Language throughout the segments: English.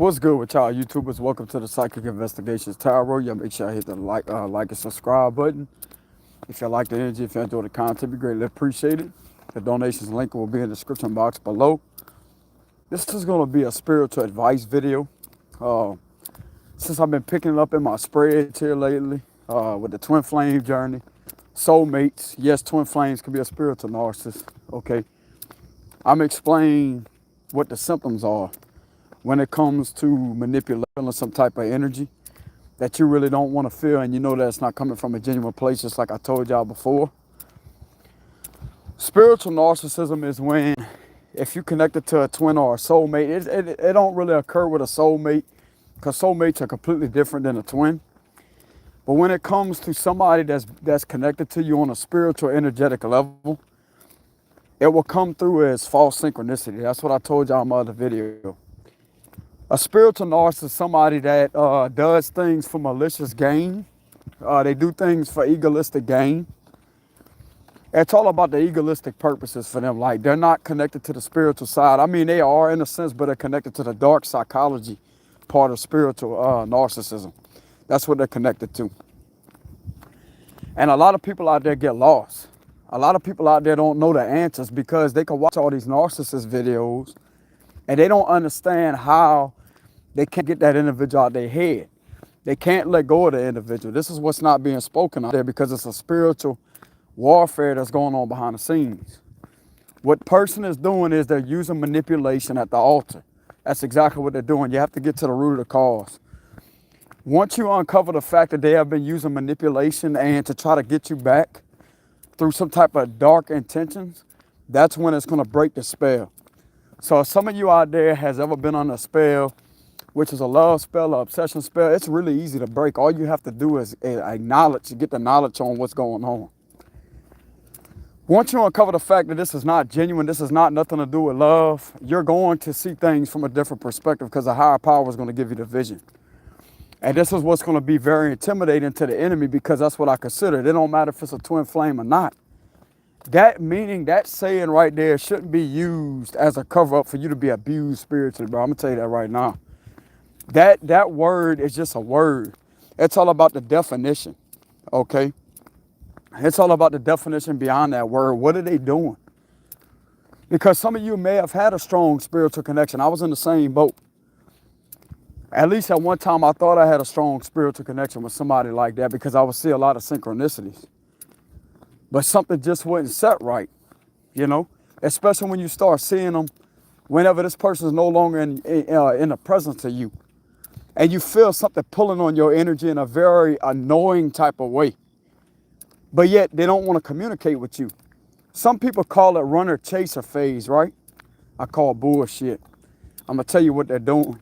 What's good with y'all YouTubers? Welcome to the Psychic Investigations Tarot. Y'all make sure I hit the like and subscribe button. If you like the energy, if you enjoy the content, be greatly appreciated. The donations link will be in the description box below. This is going to be a spiritual advice video. Since I've been picking it up in my spreads here lately with the twin flame journey, soulmates. Yes, twin flames can be a spiritual narcissist. Okay, I'm explaining what the symptoms are when it comes to manipulating some type of energy that you really don't want to feel, and you know that it's not coming from a genuine place, just like I told y'all before. Spiritual narcissism is when, if you connected to a twin or a soulmate, it don't really occur with a soulmate, because soulmates are completely different than a twin. But when it comes to somebody that's connected to you on a spiritual, energetic level, it will come through as false synchronicity. That's what I told y'all in my other video. A spiritual narcissist is somebody that does things for malicious gain. They do things for egoistic gain. It's all about the egoistic purposes for them. Like, they're not connected to the spiritual side. I mean, they are in a sense, but they're connected to the dark psychology part of spiritual narcissism. That's what they're connected to. And a lot of people out there get lost. A lot of people out there don't know the answers because they can watch all these narcissist videos and they don't understand how they can't get that individual out their head. They can't let go of the individual. This is what's not being spoken out there because it's a spiritual warfare that's going on behind the scenes. What person is doing is they're using manipulation at the altar. That's exactly what they're doing. You have to get to the root of the cause. Once you uncover the fact that they have been using manipulation and to try to get you back through some type of dark intentions, that's when it's going to break the spell. So if some of you out there has ever been on a spell, which is a love spell, an obsession spell, it's really easy to break. All you have to do is acknowledge, get the knowledge on what's going on. Once you uncover the fact that this is not genuine, this is not nothing to do with love, you're going to see things from a different perspective because a higher power is going to give you the vision. And this is what's going to be very intimidating to the enemy because that's what I consider. It don't matter if it's a twin flame or not. That meaning, that saying right there shouldn't be used as a cover up for you to be abused spiritually, bro. I'm going to tell you that right now. That word is just a word. It's all about the definition, okay? It's all about the definition beyond that word. What are they doing? Because some of you may have had a strong spiritual connection. I was in the same boat. At least at one time, I thought I had a strong spiritual connection with somebody like that because I would see a lot of synchronicities. But something just wasn't set right, you know? Especially when you start seeing them whenever this person is no longer in the presence of you. And you feel something pulling on your energy in a very annoying type of way. But yet they don't want to communicate with you. Some people call it runner-chaser phase, right? I call bullshit. I'm going to tell you what they're doing.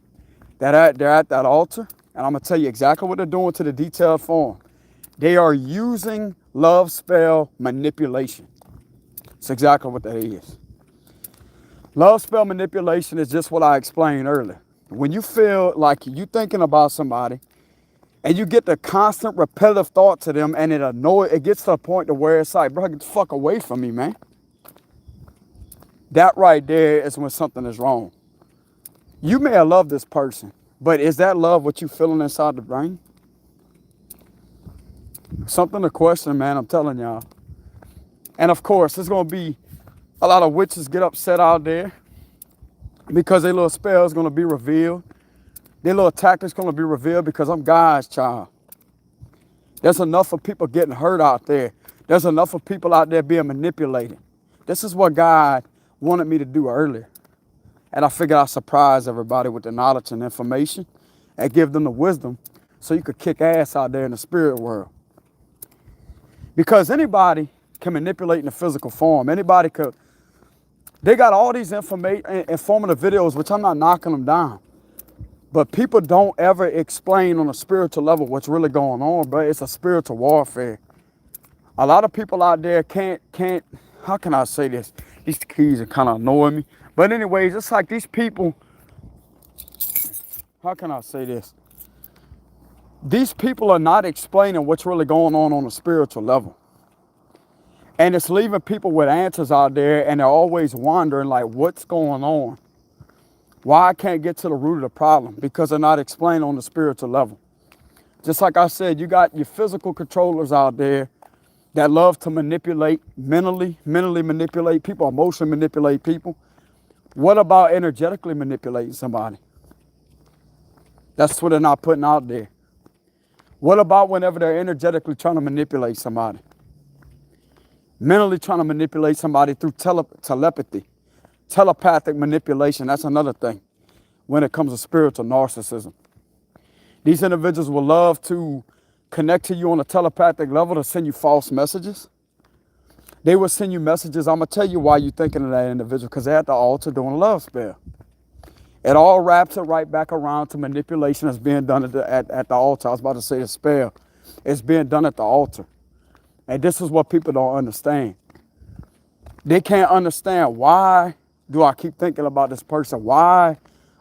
They're at that altar, and I'm going to tell you exactly what they're doing to the detailed form. They are using love spell manipulation. It's exactly what that is. Love spell manipulation is just what I explained earlier. When you feel like you're thinking about somebody and you get the constant repetitive thought to them and it gets to a point to where it's like, bro, get the fuck away from me, man. That right there is when something is wrong. You may have loved this person, but is that love what you feeling inside the brain? Something to question, man, I'm telling y'all. And of course, there's going to be a lot of witches get upset out there because their little spell is going to be revealed. Their little tactics going to be revealed because I'm God's child. There's enough of people getting hurt out there. There's enough of people out there being manipulated. This is what God wanted me to do earlier. And I figured I'd surprise everybody with the knowledge and information and give them the wisdom so you could kick ass out there in the spirit world. Because anybody can manipulate in the physical form. Anybody could. They got all these informative videos, which I'm not knocking them down. But people don't ever explain on a spiritual level what's really going on, but it's a spiritual warfare. A lot of people out there can't, how can I say this? These keys are kind of annoying me. But anyways, it's like these people, how can I say this? These people are not explaining what's really going on a spiritual level. And it's leaving people with answers out there and they're always wondering like, what's going on? Why I can't get to the root of the problem? Because they're not explained on the spiritual level. Just like I said, you got your physical controllers out there that love to manipulate, mentally manipulate people, emotionally manipulate people. What about energetically manipulating somebody? That's what they're not putting out there. What about whenever they're energetically trying to manipulate somebody? Mentally trying to manipulate somebody through telepathy. Telepathic manipulation, that's another thing when it comes to spiritual narcissism. These individuals will love to connect to you on a telepathic level to send you false messages. They will send you messages. I'm going to tell you why you're thinking of that individual, because they're at the altar doing a love spell. It all wraps it right back around to manipulation that's being done at the altar. I was about to say the spell. It's being done at the altar. And this is what people don't understand. They can't understand, why do I keep thinking about this person? Why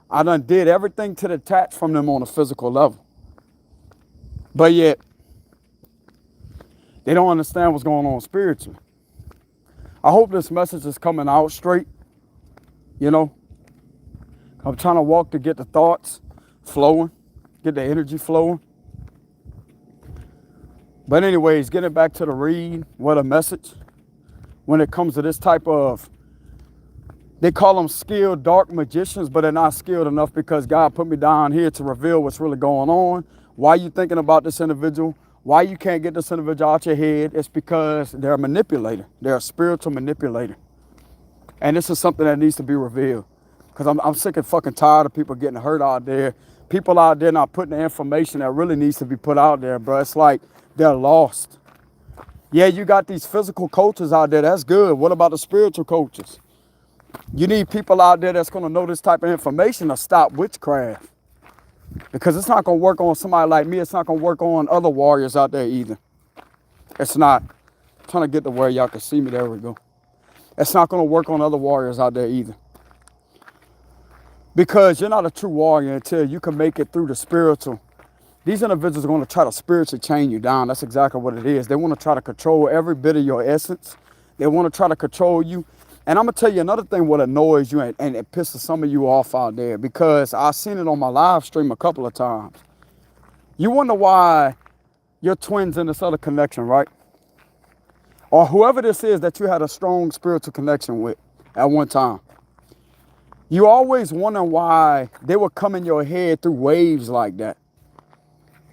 I done did everything to detach from them on a physical level. But yet, they don't understand what's going on spiritually. I hope this message is coming out straight. You know, I'm trying to walk to get the thoughts flowing, get the energy flowing. But anyways, getting back to the read, what a message. When it comes to this type of, they call them skilled dark magicians, but they're not skilled enough, because God put me down here to reveal what's really going on. Why you thinking about this individual? Why you can't get this individual out your head? It's because they're a manipulator. They're a spiritual manipulator. And this is something that needs to be revealed. Because I'm sick and fucking tired of people getting hurt out there. People out there not putting the information that really needs to be put out there, bro. It's like they're lost. Yeah, you got these physical coaches out there. That's good. What about the spiritual coaches? You need people out there that's going to know this type of information to stop witchcraft. Because it's not going to work on somebody like me. It's not going to work on other warriors out there either. It's not. I'm trying to get to where y'all can see me. There we go. It's not going to work on other warriors out there either. Because you're not a true warrior until you can make it through the spiritual. These individuals are going to try to spiritually chain you down. That's exactly what it is. They want to try to control every bit of your essence. They want to try to control you. And I'm going to tell you another thing what annoys you and it pisses some of you off out there, because I've seen it on my live stream a couple of times. You wonder why you're twins in this other connection, right? Or whoever this is that you had a strong spiritual connection with at one time. You always wonder why they would come in your head through waves like that.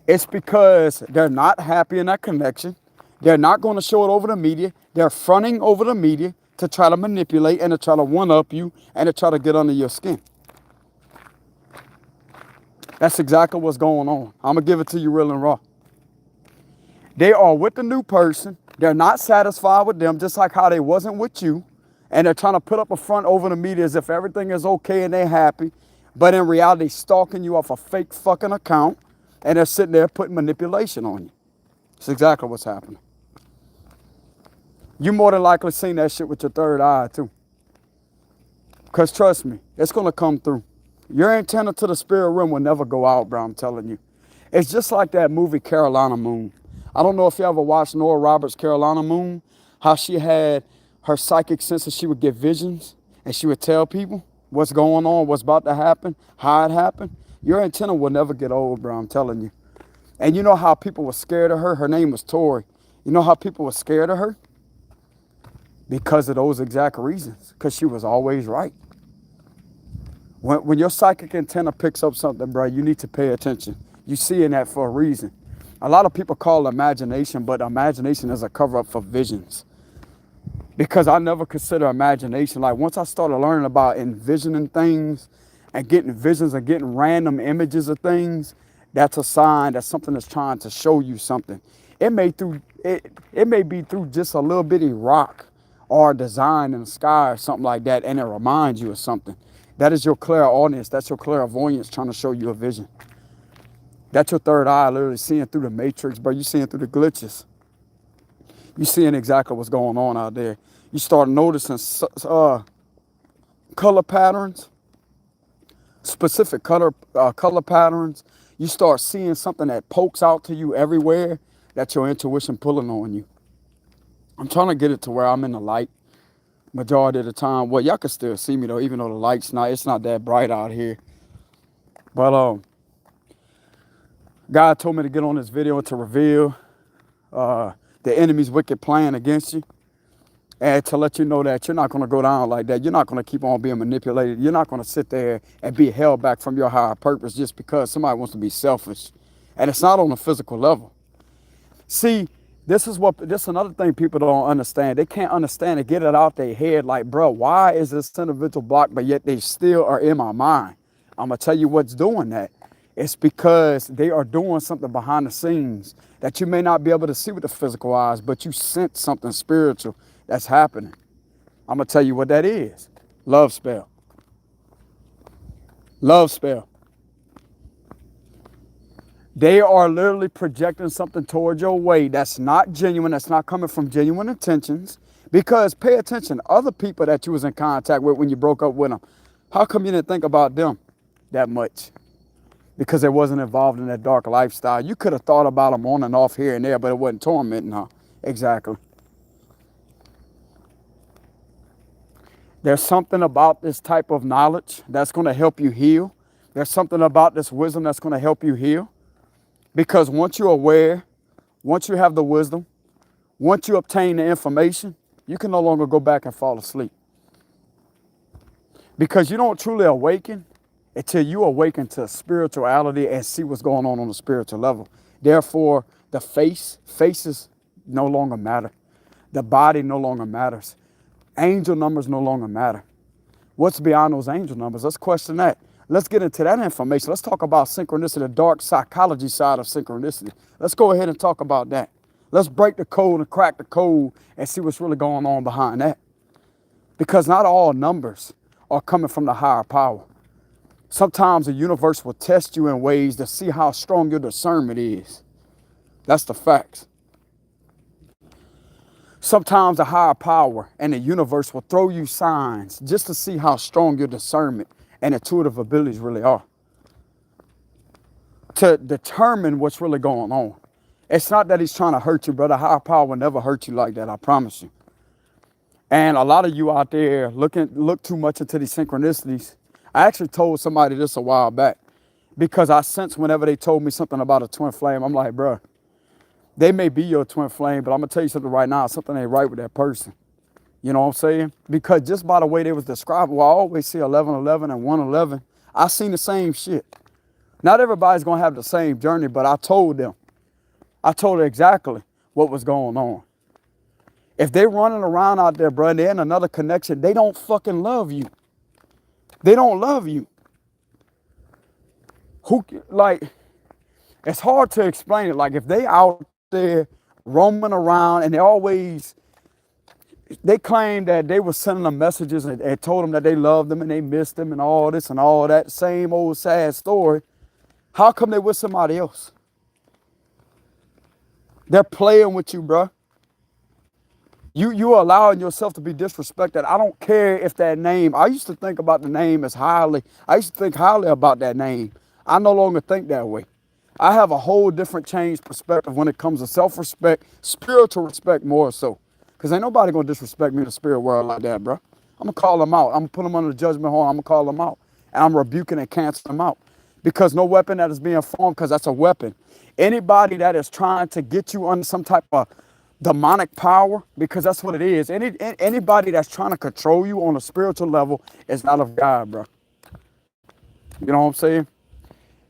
It's because they're not happy in that connection. They're not going to show it over the media. They're fronting over the media to try to manipulate and to try to one-up you and to try to get under your skin. That's exactly what's going on. I'm going to give it to you real and raw. They are with the new person. They're not satisfied with them, just like how they wasn't with you. And they're trying to put up a front over the media as if everything is okay and they're happy. But in reality, stalking you off a fake fucking account. And they're sitting there putting manipulation on you. That's exactly what's happening. You more than likely seen that shit with your third eye too. Because trust me, it's going to come through. Your antenna to the spirit realm will never go out, bro, I'm telling you. It's just like that movie Carolina Moon. I don't know if you ever watched Nora Roberts' Carolina Moon, how she had her psychic sense that she would get visions and she would tell people what's going on, what's about to happen, how it happened. Your antenna will never get old, bro, I'm telling you. And you know how people were scared of her? Her name was Tori. You know how people were scared of her? Because of those exact reasons. Because she was always right. When your psychic antenna picks up something, bro, you need to pay attention. You see in that for a reason. A lot of people call it imagination, but imagination is a cover-up for visions. Because I never consider imagination. Like, once I started learning about envisioning things and getting visions and getting random images of things, that's a sign that something is trying to show you something. It may be through just a little bitty rock or a design in the sky or something like that, and it reminds you of something. That is your clairaudience. That's your clairvoyance trying to show you a vision. That's your third eye literally seeing through the matrix, bro. You seeing through the glitches. You seeing exactly what's going on out there. You start noticing color patterns, specific color patterns. You start seeing something that pokes out to you everywhere. That's your intuition pulling on you. I'm trying to get it to where I'm in the light. majority of the time. Well, y'all can still see me though, even though the light's not, it's not that bright out here. But God told me to get on this video to reveal the enemy's wicked plan against you, and to let you know that you're not going to go down like that. You're not going to keep on being manipulated. You're not going to sit there and be held back from your higher purpose just because somebody wants to be selfish. And it's not on a physical level. See, this is another thing people don't understand. They can't understand and get it out their head like, bro, why is this individual blocked, but yet they still are in my mind? I'm going to tell you what's doing that. It's because they are doing something behind the scenes that you may not be able to see with the physical eyes, but you sense something spiritual that's happening. I'm going to tell you what that is. Love spell. Love spell. They are literally projecting something towards your way that's not genuine, that's not coming from genuine intentions. Because pay attention, other people that you was in contact with when you broke up with them, how come you didn't think about them that much? Because they wasn't involved in that dark lifestyle. You could have thought about them on and off here and there, but it wasn't tormenting her. Exactly. There's something about this type of knowledge that's going to help you heal. There's something about this wisdom that's going to help you heal. Because once you're aware, once you have the wisdom, once you obtain the information, you can no longer go back and fall asleep. Because you don't truly awaken until you awaken to spirituality and see what's going on the spiritual level. Therefore, the faces no longer matter. The body no longer matters. Angel numbers no longer matter. What's beyond those angel numbers? Let's question that. Let's get into that information. Let's talk about synchronicity, the dark psychology side of synchronicity. Let's go ahead and talk about that. Let's break the code and crack the code and see what's really going on behind that. Because not all numbers are coming from the higher power. Sometimes the universe will test you in ways to see how strong your discernment is. That's the facts. Sometimes the higher power and the universe will throw you signs just to see how strong your discernment and intuitive abilities really are. To determine what's really going on. It's not that he's trying to hurt you, brother. Higher power will never hurt you like that, I promise you. And a lot of you out there look too much into these synchronicities. I actually told somebody this a while back because I sensed whenever they told me something about a twin flame, I'm like, bro, they may be your twin flame, but I'm going to tell you something right now. Something ain't right with that person. You know what I'm saying? Because just by the way they was described, well, I always see 1111 and 111. I seen the same shit. Not everybody's going to have the same journey, but I told them exactly what was going on. If they running around out there, bro, and they're in another connection, they don't fucking love you. They don't love you. It's hard to explain it. Like if they out there roaming around and they claim that they were sending them messages and told them that they loved them and they missed them and all this and all that, same old sad story. How come they with somebody else? They're playing with you, bro. You allowing yourself to be disrespected. I don't care if that name, I used to think about the name as highly. I used to think highly about that name. I no longer think that way. I have a whole different changed perspective when it comes to self-respect, spiritual respect more so. Because ain't nobody going to disrespect me in the spirit world like that, bro. I'm going to call them out. I'm going to put them under the judgment horn. I'm going to call them out. And I'm rebuking and canceling them out. Because no weapon that is being formed, because that's a weapon. Anybody that is trying to get you under some type of demonic power, because that's what it is. Anybody that's trying to control you on a spiritual level is not of God, bro. You know what I'm saying?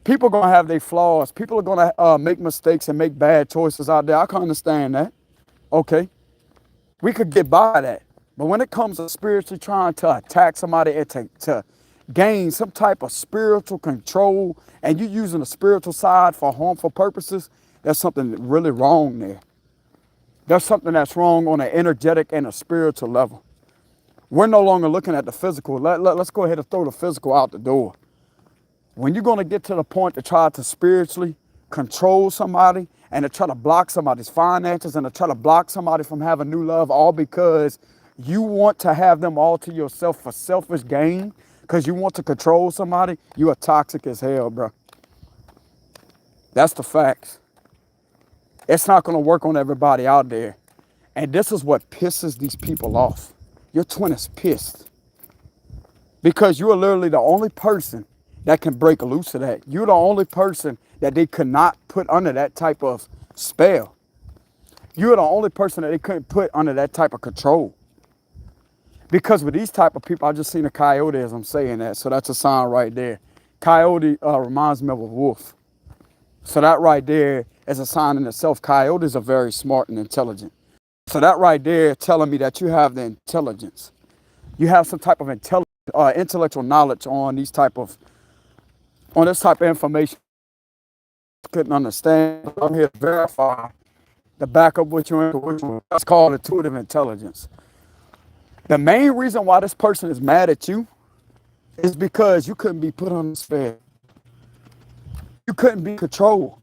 People are going to have their flaws. People are going to make mistakes and make bad choices out there. I can understand that. Okay. We could get by that. But when it comes to spiritually trying to attack somebody and to gain some type of spiritual control, and you using the spiritual side for harmful purposes, there's something really wrong there. There's something that's wrong on an energetic and a spiritual level. We're no longer looking at the physical. Let's go ahead and throw the physical out the door. When you're going to get to the point to try to spiritually control somebody and to try to block somebody's finances and to try to block somebody from having new love, all because you want to have them all to yourself for selfish gain, because you want to control somebody, you are toxic as hell, bro. That's the facts. It's not going to work on everybody out there. And this is what pisses these people off. Your twin is pissed. Because you are literally the only person that can break loose of that. You're the only person that they could not put under that type of spell. You're the only person that they couldn't put under that type of control. Because with these type of people, I just seen a coyote as I'm saying that. So that's a sign right there. Coyote reminds me of a wolf. So that right there is a sign in itself. Coyotes are very smart and intelligent. So that right there telling me that you have the intelligence. You have some type of intellectual knowledge on this type of information. Couldn't understand. I'm here to verify the backup with your intuition. That's called intuitive intelligence. The main reason why this person is mad at you is because you couldn't be put on the spell. You couldn't be controlled.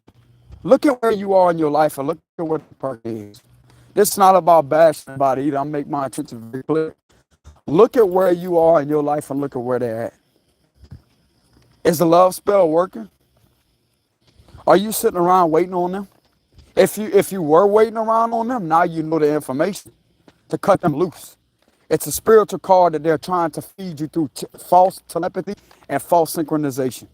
Look at where you are in your life and look at what the person is. This is not about bashing anybody either. I'll make my intention very clear. Look at where you are in your life and look at where they're at. Is the love spell working? Are you sitting around waiting on them? If you were waiting around on them, now you know the information to cut them loose. It's a spiritual card that they're trying to feed you through false telepathy and false synchronization.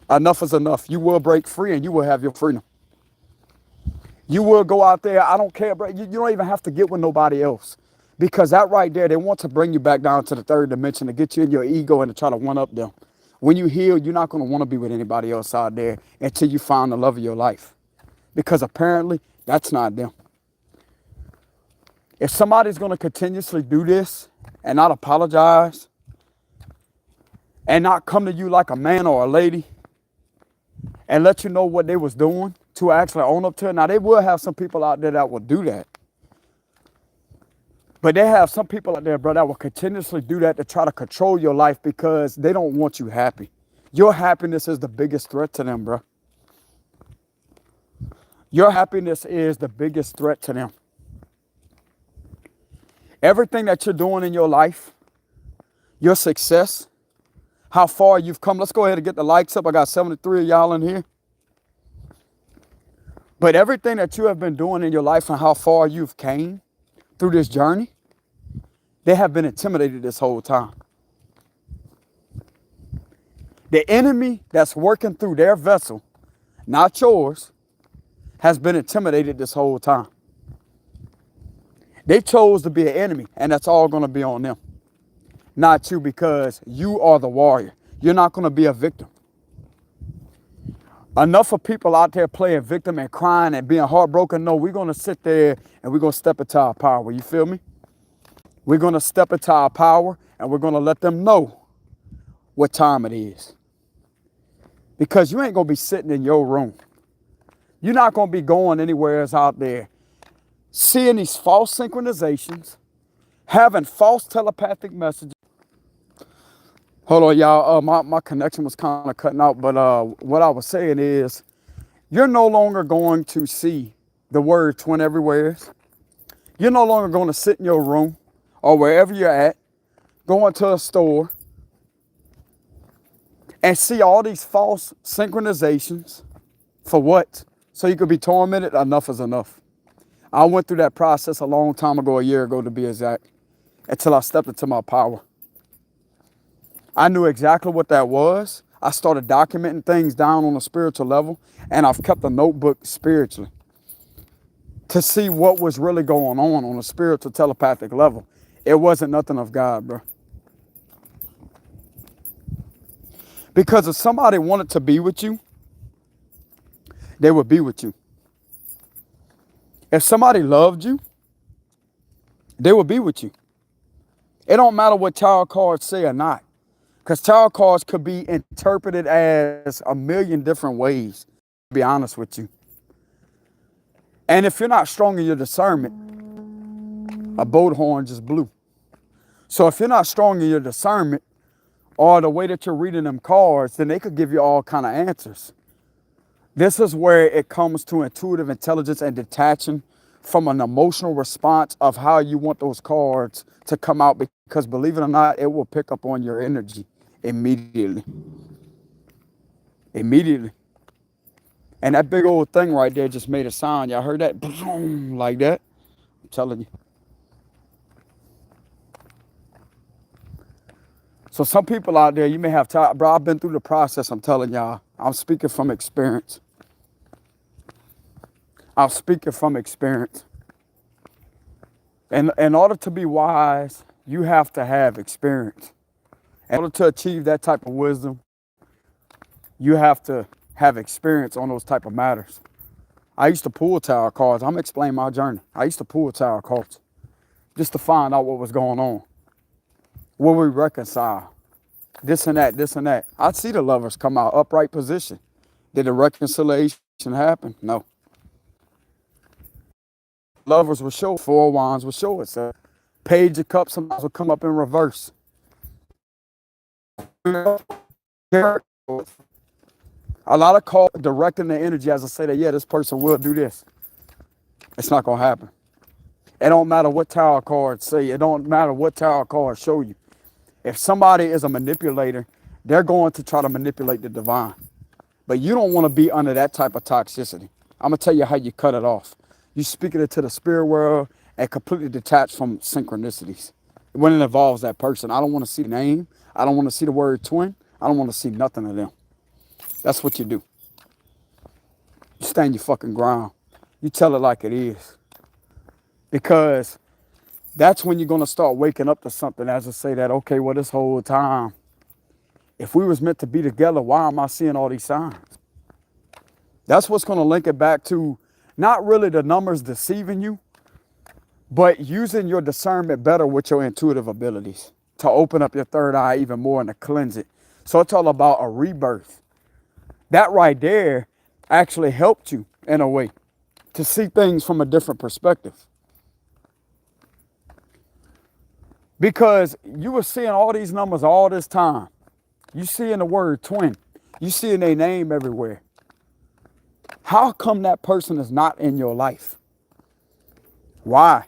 Enough is enough. You will break free and you will have your freedom. You will go out there. I don't care, bro. You don't even have to get with nobody else. Because that right there, they want to bring you back down to the third dimension to get you in your ego and to try to one-up them. When you heal, you're not going to want to be with anybody else out there until you find the love of your life. Because apparently, that's not them. If somebody's going to continuously do this and not apologize and not come to you like a man or a lady and let you know what they was doing to actually own up to it. Now, they will have some people out there that will do that. But they have some people out there, bro, that will continuously do that to try to control your life because they don't want you happy. Your happiness is the biggest threat to them, bro. Your happiness is the biggest threat to them. Everything that you're doing in your life, your success, how far you've come. Let's go ahead and get the likes up. I got 73 of y'all in here. But everything that you have been doing in your life and how far you've came through this journey, they have been intimidated this whole time. The enemy that's working through their vessel, not yours, has been intimidated this whole time. They chose to be an enemy, and that's all going to be on them. Not you, because you are the warrior. You're not going to be a victim. Enough of people out there playing victim and crying and being heartbroken. No, we're going to sit there and we're going to step into our power. You feel me? We're going to step into our power and we're going to let them know what time it is. Because you ain't going to be sitting in your room. You're not going to be going anywhere else out there seeing these false synchronizations, having false telepathic messages. Hold on, y'all. My connection was kind of cutting out, but what I was saying is you're no longer going to see the word twin everywhere. You're no longer going to sit in your room or wherever you're at, go into a store and see all these false synchronizations. For what? So you could be tormented? Enough is enough. I went through that process a long time ago, a year ago to be exact, until I stepped into my power. I knew exactly what that was. I started documenting things down on a spiritual level, and I've kept a notebook spiritually to see what was really going on a spiritual telepathic level. It wasn't nothing of God, bro. Because if somebody wanted to be with you, they would be with you. If somebody loved you, they would be with you. It don't matter what tarot cards say or not. Because tarot cards could be interpreted as a million different ways, to be honest with you. And if you're not strong in your discernment, a boat horn just blew. So if you're not strong in your discernment or the way that you're reading them cards, then they could give you all kind of answers. This is where it comes to intuitive intelligence and detaching from an emotional response of how you want those cards to come out, because believe it or not, it will pick up on your energy immediately. Immediately. And that big old thing right there just made a sound. Y'all heard that? Boom, like that. I'm telling you. So some people out there, you may have time, bro, I've been through the process, I'm telling y'all. I'm speaking from experience. I'm speaking from experience. And in order to be wise, you have to have experience. In order to achieve that type of wisdom, you have to have experience on those type of matters. I used to pull tarot cards. I'm explaining my journey. I used to pull tarot cards just to find out what was going on. Will we reconcile? This and that, this and that. I'd see the lovers come out, upright position. Did the reconciliation happen? No. Lovers will show, four wands will show itself. Page of cups sometimes will come up in reverse. A lot of call directing the energy as I say that, yeah, this person will do this. It's not gonna happen. It don't matter what tarot cards say. It don't matter what tarot cards show you. If somebody is a manipulator, they're going to try to manipulate the divine. But you don't want to be under that type of toxicity. I'm gonna tell you how you cut it off. You speaking it to the spirit world and completely detached from synchronicities. When it involves that person, I don't want to see the name. I don't want to see the word twin. I don't want to see nothing of them. That's what you do. You stand your fucking ground. You tell it like it is. Because that's when you're going to start waking up to something, as I say that, okay, well, this whole time, if we was meant to be together, why am I seeing all these signs? That's what's going to link it back to not really the numbers deceiving you, but using your discernment better with your intuitive abilities to open up your third eye even more and to cleanse it. So it's all about a rebirth. That right there actually helped you in a way to see things from a different perspective. Because you were seeing all these numbers all this time. You seeing the word twin. You seeing their name everywhere. How come that person is not in your life? Why?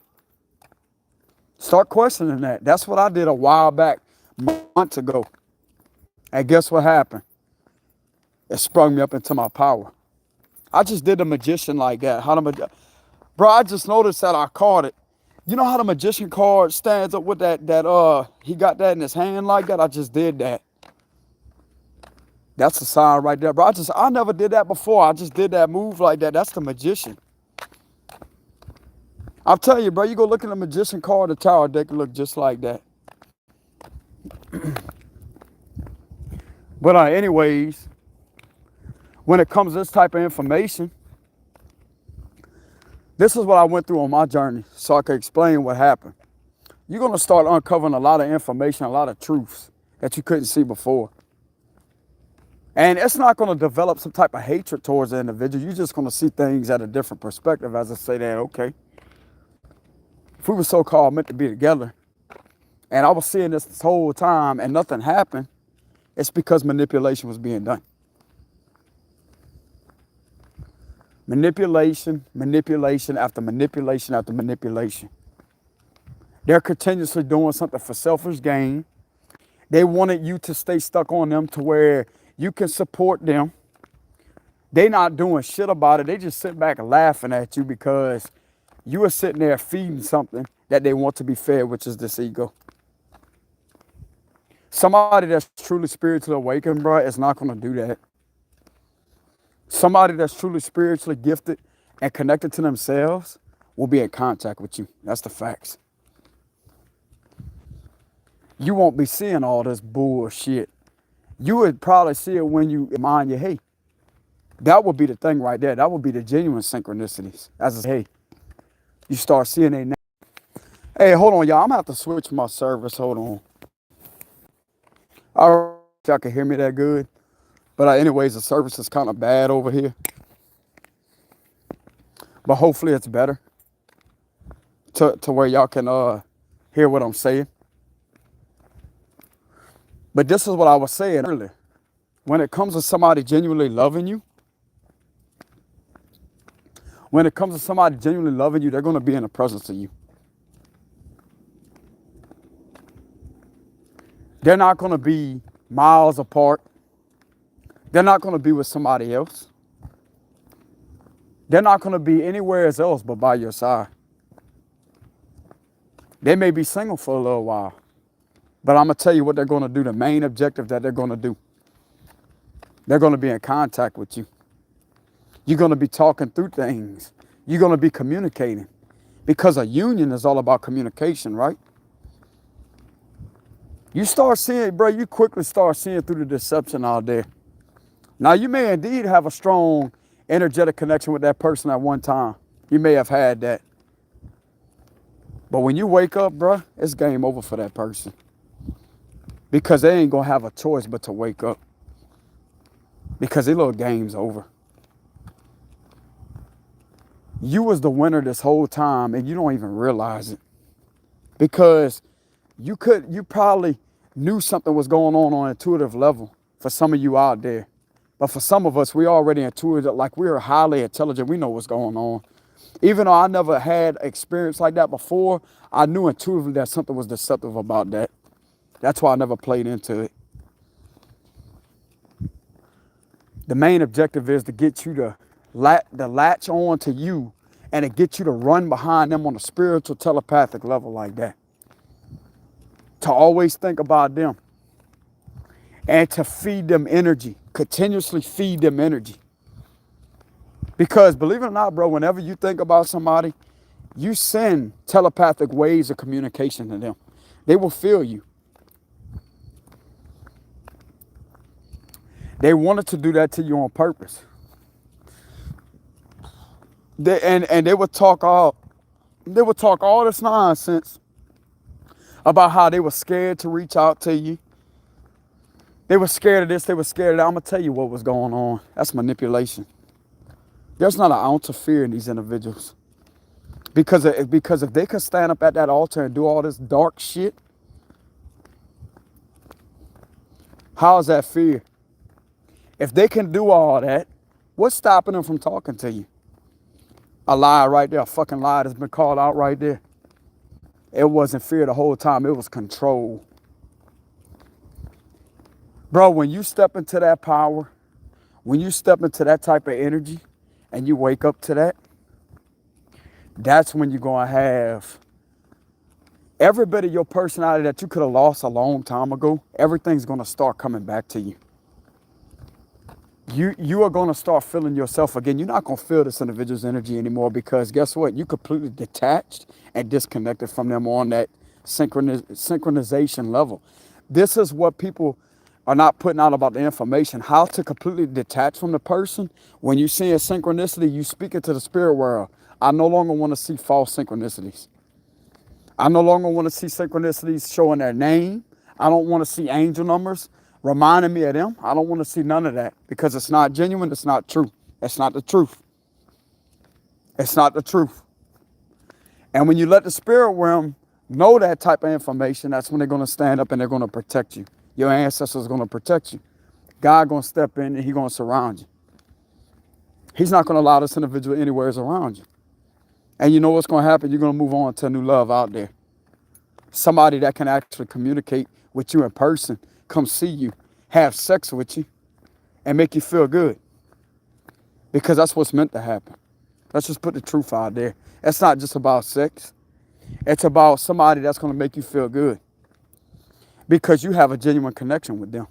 Start questioning that. That's what I did a while back, months ago. And guess what happened? It sprung me up into my power. I just did the magician like that. Bro, I just noticed that I caught it. You know how the magician card stands up with that he got that in his hand like that? I just did that. That's a sign right there, bro. I never did that before. I just did that move like that. That's the magician. I'll tell you, bro, you go look at the magician card, the tower deck look just like that. But anyways, when it comes to this type of information, this is what I went through on my journey so I could explain what happened. You're going to start uncovering a lot of information, a lot of truths that you couldn't see before. And it's not going to develop some type of hatred towards the individual. You're just going to see things at a different perspective as I say that, okay, if we were so-called meant to be together and I was seeing this whole time and nothing happened, it's because manipulation was being done. Manipulation, manipulation after manipulation after manipulation. They're continuously doing something for selfish gain. They wanted you to stay stuck on them to where you can support them. They not doing shit about it. They just sit back and laughing at you because you are sitting there feeding something that they want to be fed, which is this ego. Somebody that's truly spiritually awakened, bro, is not going to do that. Somebody that's truly spiritually gifted and connected to themselves will be in contact with you. That's the facts. You won't be seeing all this bullshit. You would probably see it when you mind your hey. That would be the thing right there. That would be the genuine synchronicities. As I say, hey, you start seeing it now. Hey, hold on, y'all. I'm going to have to switch my service. Hold on. I don't know if y'all can hear me that good. But anyways, the service is kind of bad over here. But hopefully it's better to where y'all can hear what I'm saying. But this is what I was saying earlier. When it comes to somebody genuinely loving you, they're going to be in the presence of you. They're not going to be miles apart. They're not going to be with somebody else. They're not going to be anywhere else but by your side. They may be single for a little while, But I'm going to tell you what they're going to do, the main objective that they're going to do. They're going to be in contact with you. You're going to be talking through things. You're going to be communicating. Because a union is all about communication, right? You start seeing, bro, you quickly start seeing through the deception out there. Now, you may indeed have a strong energetic connection with that person at one time. You may have had that. But when you wake up, bro, it's game over for that person. Because they ain't going to have a choice but to wake up. Because their little game's over. You was the winner this whole time and you don't even realize it. Because you probably knew something was going on an intuitive level for some of you out there. But for some of us, we already intuitive, like we're highly intelligent. We know what's going on. Even though I never had experience like that before, I knew intuitively that something was deceptive about that. That's why I never played into it. The main objective is to get you to latch on to you and to get you to run behind them on a spiritual telepathic level like that. To always think about them. And to feed them energy. Continuously feed them energy. Because believe it or not, bro, whenever you think about somebody, you send telepathic waves of communication to them. They will feel you. They wanted to do that to you on purpose. They would talk all this nonsense about how they were scared to reach out to you. They were scared of this, they were scared of that. I'm going to tell you what was going on. That's manipulation. There's not an ounce of fear in these individuals. Because if they could stand up at that altar and do all this dark shit, how is that fear? If they can do all that, what's stopping them from talking to you? A lie right there, a fucking lie that's been called out right there. It wasn't fear the whole time, it was control. Bro, when you step into that power, when you step into that type of energy and you wake up to that, that's when you're going to have every bit of your personality that you could have lost a long time ago, everything's going to start coming back to you. You are going to start feeling yourself again. You're not going to feel this individual's energy anymore because guess what? You completely detached and disconnected from them on that synchronization level. This is what people are not putting out about the information, how to completely detach from the person. When you see a synchronicity, you speak it to the spirit world. I no longer want to see false synchronicities. I no longer want to see synchronicities showing their name. I don't want to see angel numbers reminding me of them. I don't want to see none of that because it's not genuine. It's not true. It's not the truth. It's not the truth. And when you let the spirit realm know that type of information, that's when they're going to stand up and they're going to protect you. Your ancestors are going to protect you. God going to step in and he's going to surround you. He's not going to allow this individual anywhere around you. And you know what's going to happen? You're going to move on to a new love out there. Somebody that can actually communicate with you in person, come see you, have sex with you, and make you feel good. Because that's what's meant to happen. Let's just put the truth out there. It's not just about sex. It's about somebody that's going to make you feel good. Because you have a genuine connection with them.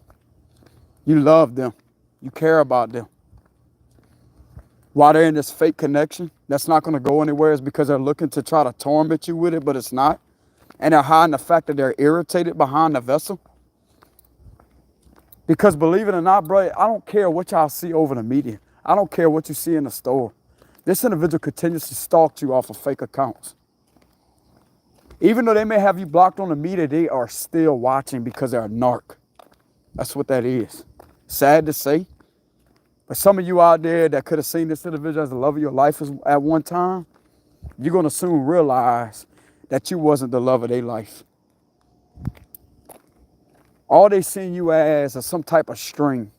You love them. You care about them. While they're in this fake connection, that's not going to go anywhere is because they're looking to try to torment you with it, but it's not. And they're hiding the fact that they're irritated behind the vessel. Because believe it or not, bro, I don't care what y'all see over the media. I don't care what you see in the store. This individual continues to stalk you off of fake accounts. Even though they may have you blocked on the media, they are still watching because they're a narc. That's what that is. Sad to say. But some of you out there that could have seen this individual as the love of your life at one time, you're going to soon realize that you wasn't the love of their life. All they seen you as is some type of string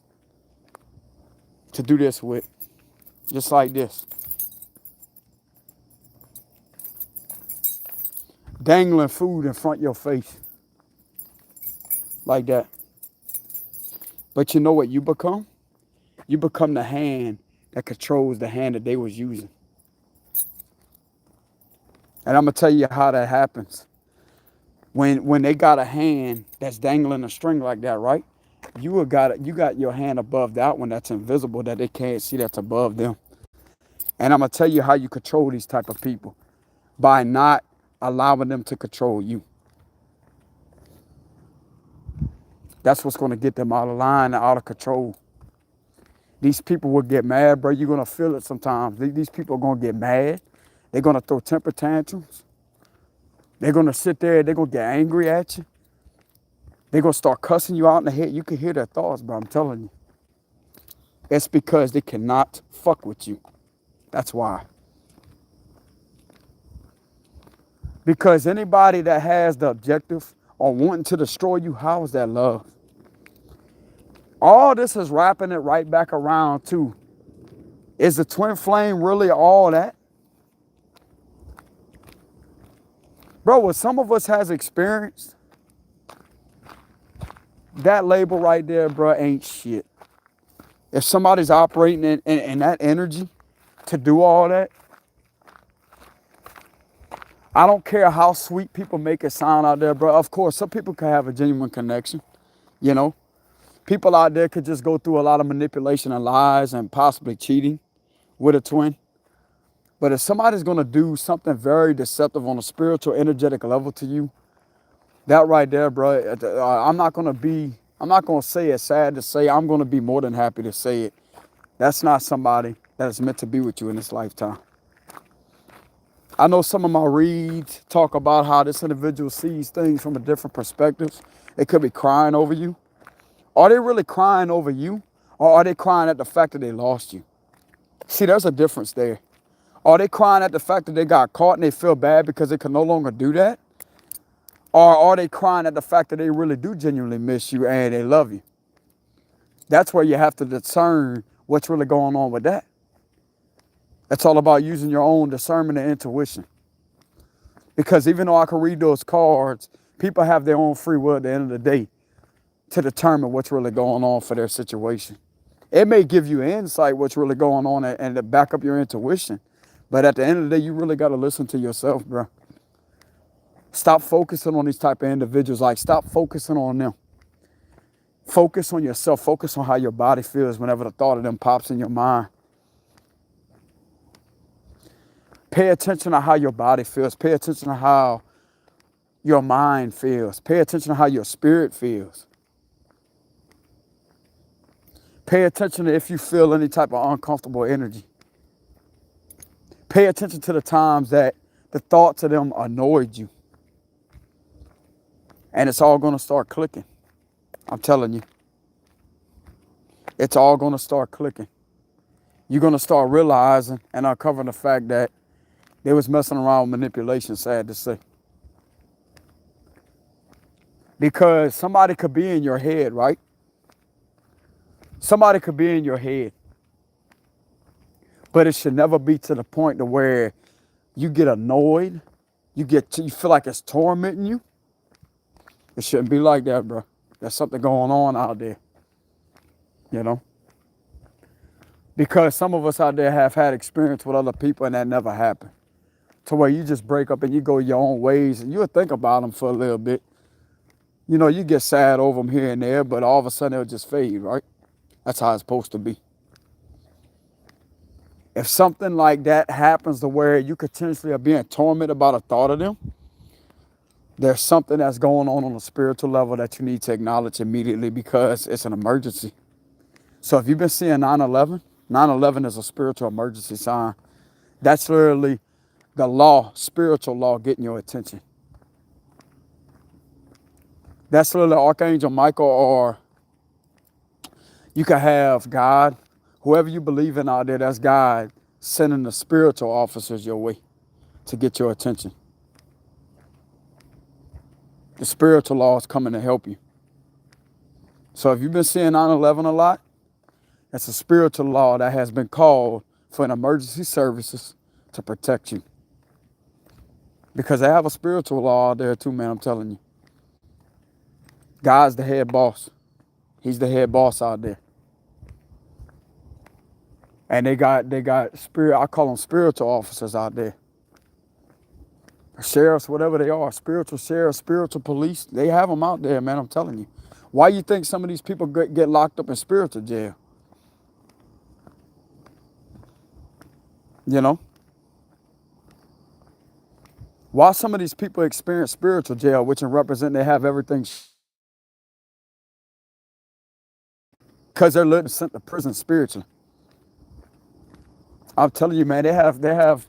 to do this with. Just like this. Dangling food in front of your face. Like that. But you know what you become? You become the hand that controls the hand that they was using. And I'm going to tell you how that happens. When they got a hand that's dangling a string like that, right? You got your hand above that one that's invisible that they can't see that's above them. And I'm gonna tell you how you control these type of people by not allowing them to control you. That's what's gonna get them out of line and out of control. These people will get mad, bro. You're gonna feel it sometimes. These people are gonna get mad. They're gonna throw temper tantrums. They're gonna sit there. They're gonna get angry at you. They're gonna start cussing you out in the head. You can hear their thoughts, bro. I'm telling you. It's because they cannot fuck with you. That's why. Because anybody that has the objective on wanting to destroy you, how is that love? All this is wrapping it right back around to, is the twin flame really all that? Bro, what some of us has experienced, that label right there, bro, ain't shit. If somebody's operating in that energy to do all that, I don't care how sweet people make it sound out there, bro. Of course, some people can have a genuine connection, you know. People out there could just go through a lot of manipulation and lies and possibly cheating with a twin. But if somebody's gonna do something very deceptive on a spiritual, energetic level to you, that right there, bro, I'm not gonna say it's sad to say, I'm gonna be more than happy to say it. That's not somebody that is meant to be with you in this lifetime. I know some of my reads talk about how this individual sees things from a different perspective. They could be crying over you. Are they really crying over you? Or are they crying at the fact that they lost you? See, there's a difference there. Are they crying at the fact that they got caught and they feel bad because they can no longer do that? Or are they crying at the fact that they really do genuinely miss you and they love you? That's where you have to discern what's really going on with that. It's all about using your own discernment and intuition. Because even though I can read those cards, people have their own free will at the end of the day to determine what's really going on for their situation. It may give you insight what's really going on and to back up your intuition. But at the end of the day, you really got to listen to yourself, bro. Stop focusing on these type of individuals. Like, stop focusing on them. Focus on yourself. Focus on how your body feels whenever the thought of them pops in your mind. Pay attention to how your body feels. Pay attention to how your mind feels. Pay attention to how your spirit feels. Pay attention to if you feel any type of uncomfortable energy. Pay attention to the times that the thoughts of them annoyed you. And it's all going to start clicking. I'm telling you. It's all going to start clicking. You're going to start realizing and uncovering the fact that they was messing around with manipulation, sad to say. Because somebody could be in your head, right? Somebody could be in your head. But it should never be to the point to where you get annoyed. You feel like it's tormenting you. It shouldn't be like that, bro. There's something going on out there. You know? Because some of us out there have had experience with other people and that never happened. To where you just break up and you go your own ways and you'll think about them for a little bit. You know, you get sad over them here and there, but all of a sudden it'll just fade, right? That's how it's supposed to be. If something like that happens to where you potentially are being tormented about a thought of them, there's something that's going on a spiritual level that you need to acknowledge immediately because it's an emergency. So if you've been seeing 9/11, 9/11 is a spiritual emergency sign. That's literally the law, spiritual law, getting your attention. That's literally Archangel Michael, or you can have God, whoever you believe in out there, that's God sending the spiritual officers your way to get your attention. The spiritual law is coming to help you. So if you've been seeing 9/11 a lot, that's a spiritual law that has been called for an emergency services to protect you. Because they have a spiritual law out there too, man, I'm telling you. God's the head boss. He's the head boss out there. And they got spirit, I call them spiritual officers out there. Sheriffs, whatever they are, spiritual sheriffs, spiritual police, they have them out there, man, I'm telling you. Why you think some of these people get locked up in spiritual jail? You know? Why some of these people experience spiritual jail, which in represent they have everything, because they're literally sent to prison spiritually. I'm telling you, man, they have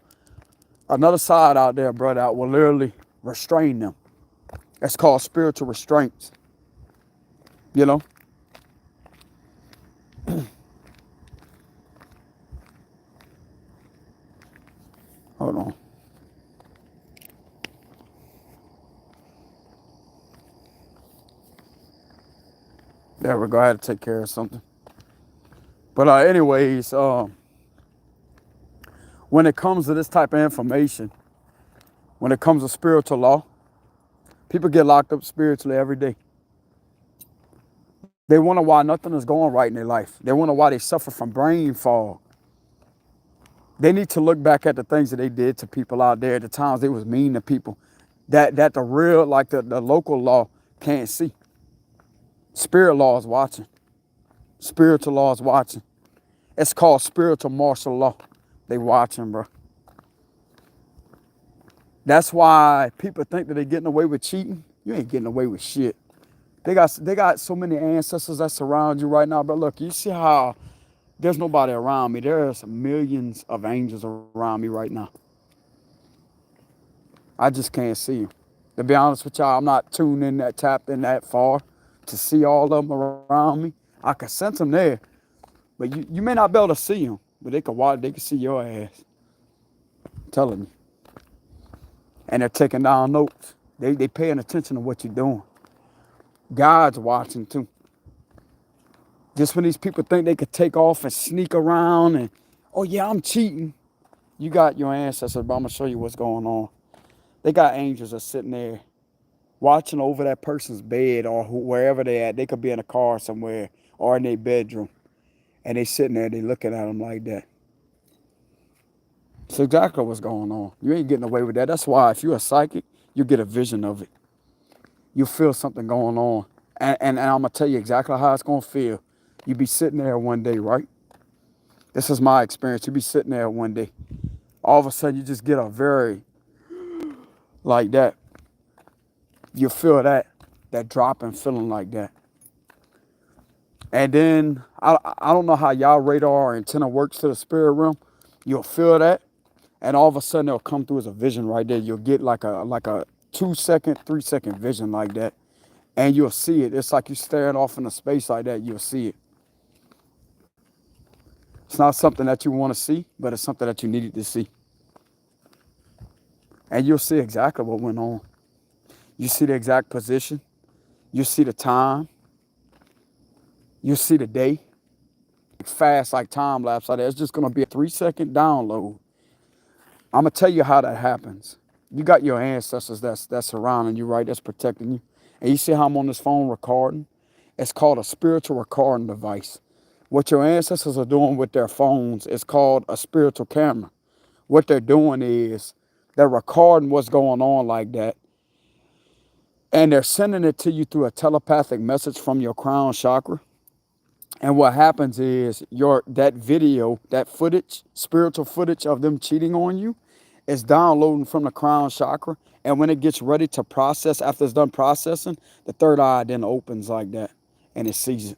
another side out there, bro, that will literally restrain them. It's called spiritual restraints. You know? Hold on. There we go. I had to take care of something. But anyways, when it comes to this type of information, when it comes to spiritual law, people get locked up spiritually every day. They wonder why nothing is going right in their life. They wonder why they suffer from brain fog. They need to look back at the things that they did to people out there, the times they was mean to people, that the real, like the local law can't see. Spirit law is watching. Spiritual law is watching. It's called spiritual martial law. They watching, bro. That's why people think that they're getting away with cheating. You ain't getting away with shit. They got so many ancestors that surround you right now, but look, you see how there's nobody around me. There's millions of angels around me right now. I just can't see you. To be honest with y'all, I'm not tuned in that, tapped in that far to see all of them around me. I can sense them there, but you may not be able to see them, but they can watch. They can see your ass. I'm telling you. And they're taking down notes. They paying attention to what you're doing. God's watching too. Just when these people think they could take off and sneak around and, oh yeah, I'm cheating. You got your ancestors, but I'm gonna show you what's going on. They got angels that's sitting there watching over that person's bed or wherever they at. They could be in a car somewhere or in their bedroom. And they sitting there, they looking at them like that. That's exactly what's going on. You ain't getting away with that. That's why if you're a psychic, you get a vision of it. You feel something going on. And I'm going to tell you exactly how it's going to feel. You be sitting there one day, right? This is my experience. You be sitting there one day. All of a sudden, you just get a very, like that. You feel that dropping feeling like that. And then, I don't know how y'all radar or antenna works to the spirit realm. You'll feel that. And all of a sudden, it'll come through as a vision right there. You'll get like a 2 second, 3 second vision like that. And you'll see it. It's like you're staring off into space like that. You'll see it. It's not something that you want to see, but it's something that you needed to see. And you'll see exactly what went on. You see the exact position. You see the time. You see the day. Fast like time lapse like that. It's just going to be a 3 second download. I'm going to tell you how that happens. You got your ancestors that's surrounding you, right? That's protecting you. And you see how I'm on this phone recording? It's called a spiritual recording device. What your ancestors are doing with their phones is called a spiritual camera. What they're doing is they're recording what's going on like that. And they're sending it to you through a telepathic message from your crown chakra. And what happens is that video, that footage, spiritual footage of them cheating on you is downloading from the crown chakra. And when it gets ready to process, after it's done processing, the third eye then opens like that and it sees it.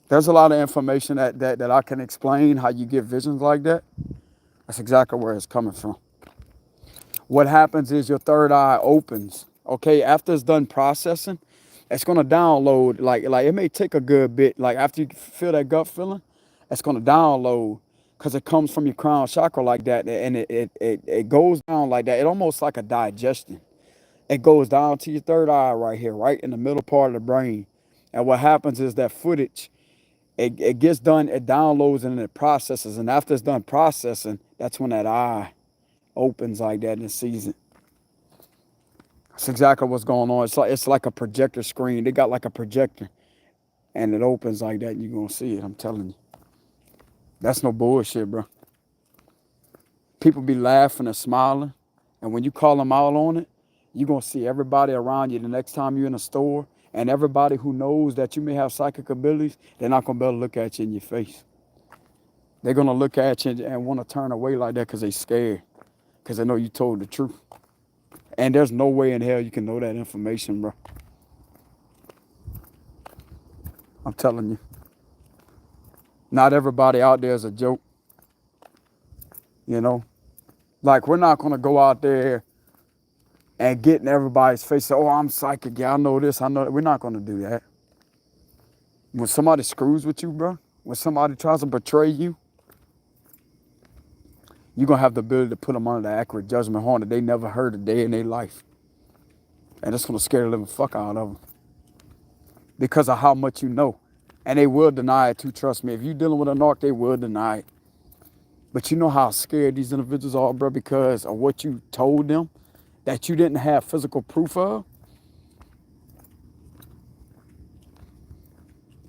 There's a lot of information that I can explain how you get visions like that. That's exactly where it's coming from. What happens is your third eye opens. Okay, after it's done processing, it's gonna download, like it may take a good bit. Like after you feel that gut feeling, it's gonna download because it comes from your crown chakra like that, and it goes down like that. It almost like a digestion. It goes down to your third eye right here, right in the middle part of the brain. And what happens is that footage, it gets done, it downloads and it processes. And after it's done processing, that's when that eye opens like that and it sees it. That's exactly what's going on. It's like a projector screen. They got like a projector and it opens like that and you're going to see it. I'm telling you. That's no bullshit, bro. People be laughing and smiling. And when you call them out on it, you're going to see everybody around you the next time you're in a store. And everybody who knows that you may have psychic abilities, they're not going to be able to look at you in your face. They're going to look at you and want to turn away like that because they're scared. Because they know you told the truth. And there's no way in hell you can know that information, bro. I'm telling you. Not everybody out there is a joke. You know? Like, we're not going to go out there and get in everybody's face, say, oh, I'm psychic, yeah, I know this, I know that. We're not going to do that. When somebody screws with you, bro, when somebody tries to betray you, you're going to have the ability to put them under the accurate judgment horn that they never heard a day in their life. And it's going to scare the living fuck out of them. Because of how much you know. And they will deny it too, trust me. If you're dealing with a narc, they will deny it. But you know how scared these individuals are, bro, because of what you told them that you didn't have physical proof of.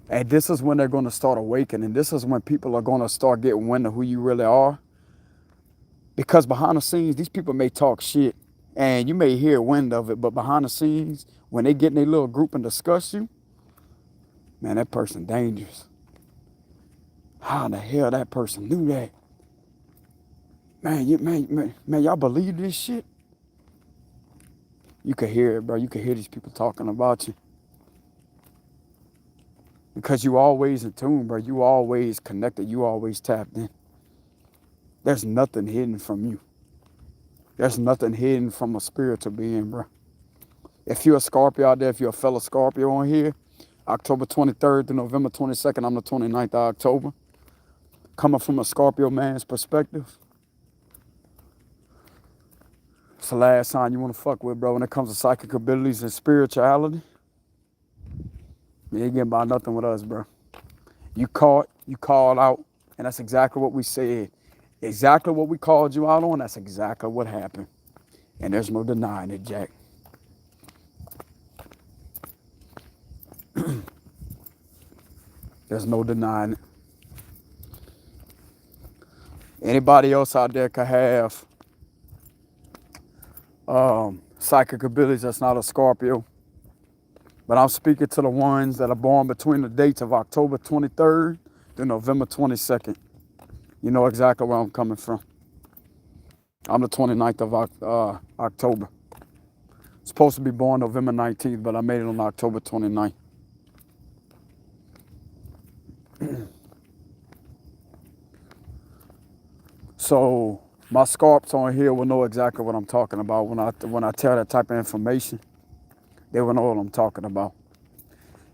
And this is when they're going to start awakening. This is when people are going to start getting wind of who you really are. Because behind the scenes, these people may talk shit and you may hear wind of it, but behind the scenes, when they get in their little group and discuss you, man, that person dangerous. How the hell that person knew that? Man, y'all believe this shit? You could hear it, bro. You could hear these people talking about you. Because you always in tune, bro. You always connected. You always tapped in. There's nothing hidden from you. There's nothing hidden from a spiritual being, bro. If you're a Scorpio out there, if you're a fellow Scorpio on here, October 23rd to November 22nd, I'm the 29th of October. Coming from a Scorpio man's perspective, it's the last sign you want to fuck with, bro, when it comes to psychic abilities and spirituality. You ain't getting by nothing with us, bro. You caught, you called out, and that's exactly what we said. Exactly what we called you out on, that's exactly what happened. And there's no denying it, Jack. There's no denying it. Anybody else out there could have psychic abilities that's not a Scorpio. But I'm speaking to the ones that are born between the dates of October 23rd to November 22nd. You know exactly where I'm coming from. I'm the 29th of October. Supposed to be born November 19th, but I made it on October 29th. So my Scorps on here will know exactly what I'm talking about when I tell that type of information. They will know what I'm talking about.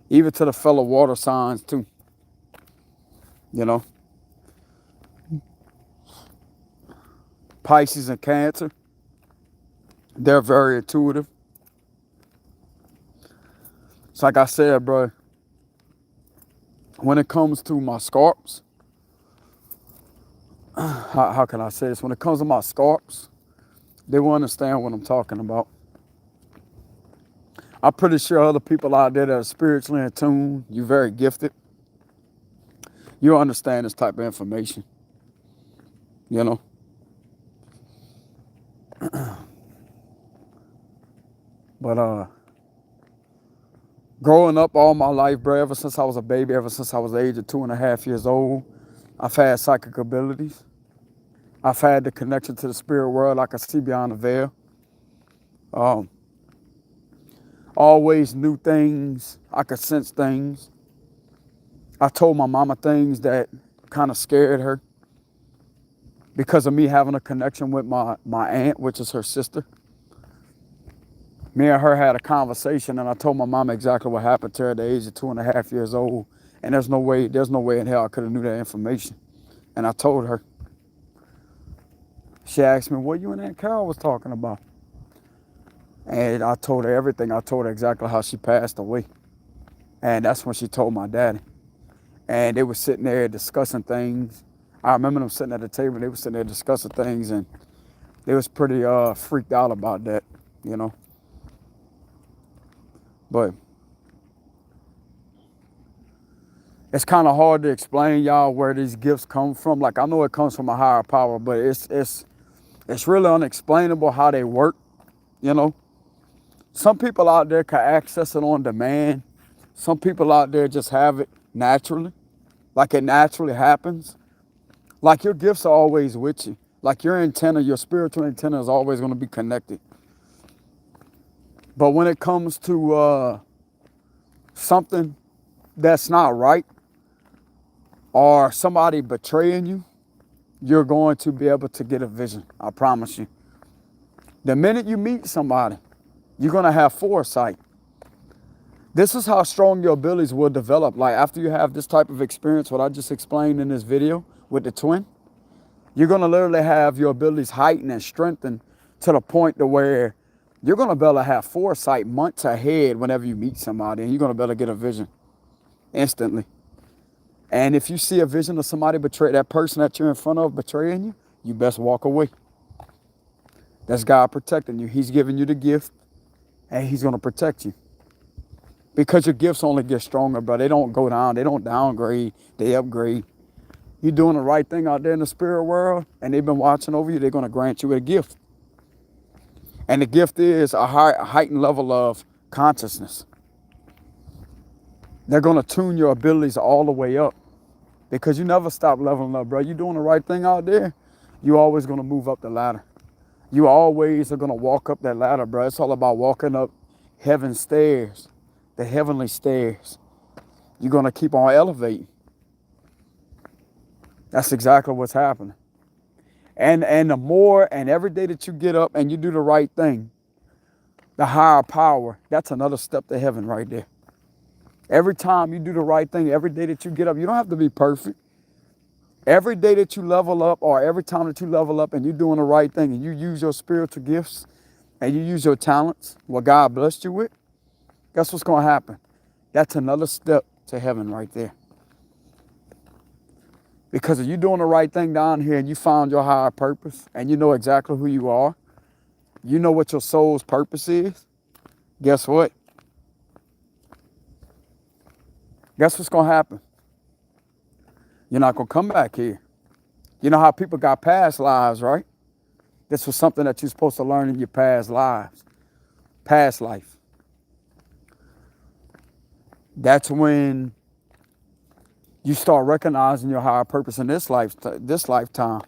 Even to the fellow water signs too. You know. Pisces and Cancer. They're very intuitive. It's like I said, bro. When it comes to my Scorps, how can I say this? When it comes to my Scorps, they will understand what I'm talking about. I'm pretty sure other people out there that are spiritually in tune, you're very gifted. You'll understand this type of information. You know? But growing up all my life, bro, ever since I was a baby, ever since I was the age of 2.5 years old, I've had psychic abilities. I've had the connection to the spirit world. I could see beyond the veil. Always knew things. I could sense things. I told my mama things that kind of scared her because of me having a connection with my aunt, which is her sister. Me and her had a conversation, and I told my mama exactly what happened to her at the age of 2.5 years old. And there's no way in hell I could have knew that information. And I told her. She asked me, what you and Aunt Carol was talking about? And I told her everything. I told her exactly how she passed away. And that's when she told my daddy. And they were sitting there discussing things. I remember them sitting at the table. They were sitting there discussing things, and they was pretty freaked out about that, you know. But it's kind of hard to explain, y'all, where these gifts come from. Like, I know it comes from a higher power, but it's It's really unexplainable how they work, you know. Some people out there can access it on demand. Some people out there just have it naturally, like it naturally happens. Like your gifts are always with you. Like your antenna, your spiritual antenna is always going to be connected. But when it comes to something that's not right, or somebody betraying you, you're going to be able to get a vision. I promise you. The minute you meet somebody, you're going to have foresight. This is how strong your abilities will develop. Like after you have this type of experience, what I just explained in this video with the twin, you're going to literally have your abilities heightened and strengthened to the point to where you're going to be able to have foresight months ahead whenever you meet somebody, and you're going to be able to get a vision instantly. And if you see a vision of somebody betray that person that you're in front of betraying you, you best walk away. That's God protecting you. He's giving you the gift, and he's going to protect you. Because your gifts only get stronger, bro. They don't go down. They don't downgrade. They upgrade. You're doing the right thing out there in the spirit world, and they've been watching over you. They're going to grant you a gift. And the gift is a heightened level of consciousness. They're going to tune your abilities all the way up, because you never stop leveling up, bro. You're doing the right thing out there, you're always going to move up the ladder. You always are going to walk up that ladder, bro. It's all about walking up heaven's stairs, the heavenly stairs. You're going to keep on elevating. That's exactly what's happening. And the more, and every day that you get up and you do the right thing, the higher power, that's another step to heaven right there. Every time you do the right thing, every day that you get up, you don't have to be perfect. Every day that you level up, or every time that you level up and you're doing the right thing and you use your spiritual gifts and you use your talents, what God blessed you with, guess what's going to happen? That's another step to heaven right there. Because if you're doing the right thing down here and you found your higher purpose and you know exactly who you are, you know what your soul's purpose is, guess what? Guess what's going to happen? You're not going to come back here. You know how people got past lives, right? This was something that you're supposed to learn in your past lives, past life. That's when you start recognizing your higher purpose in this lifetime.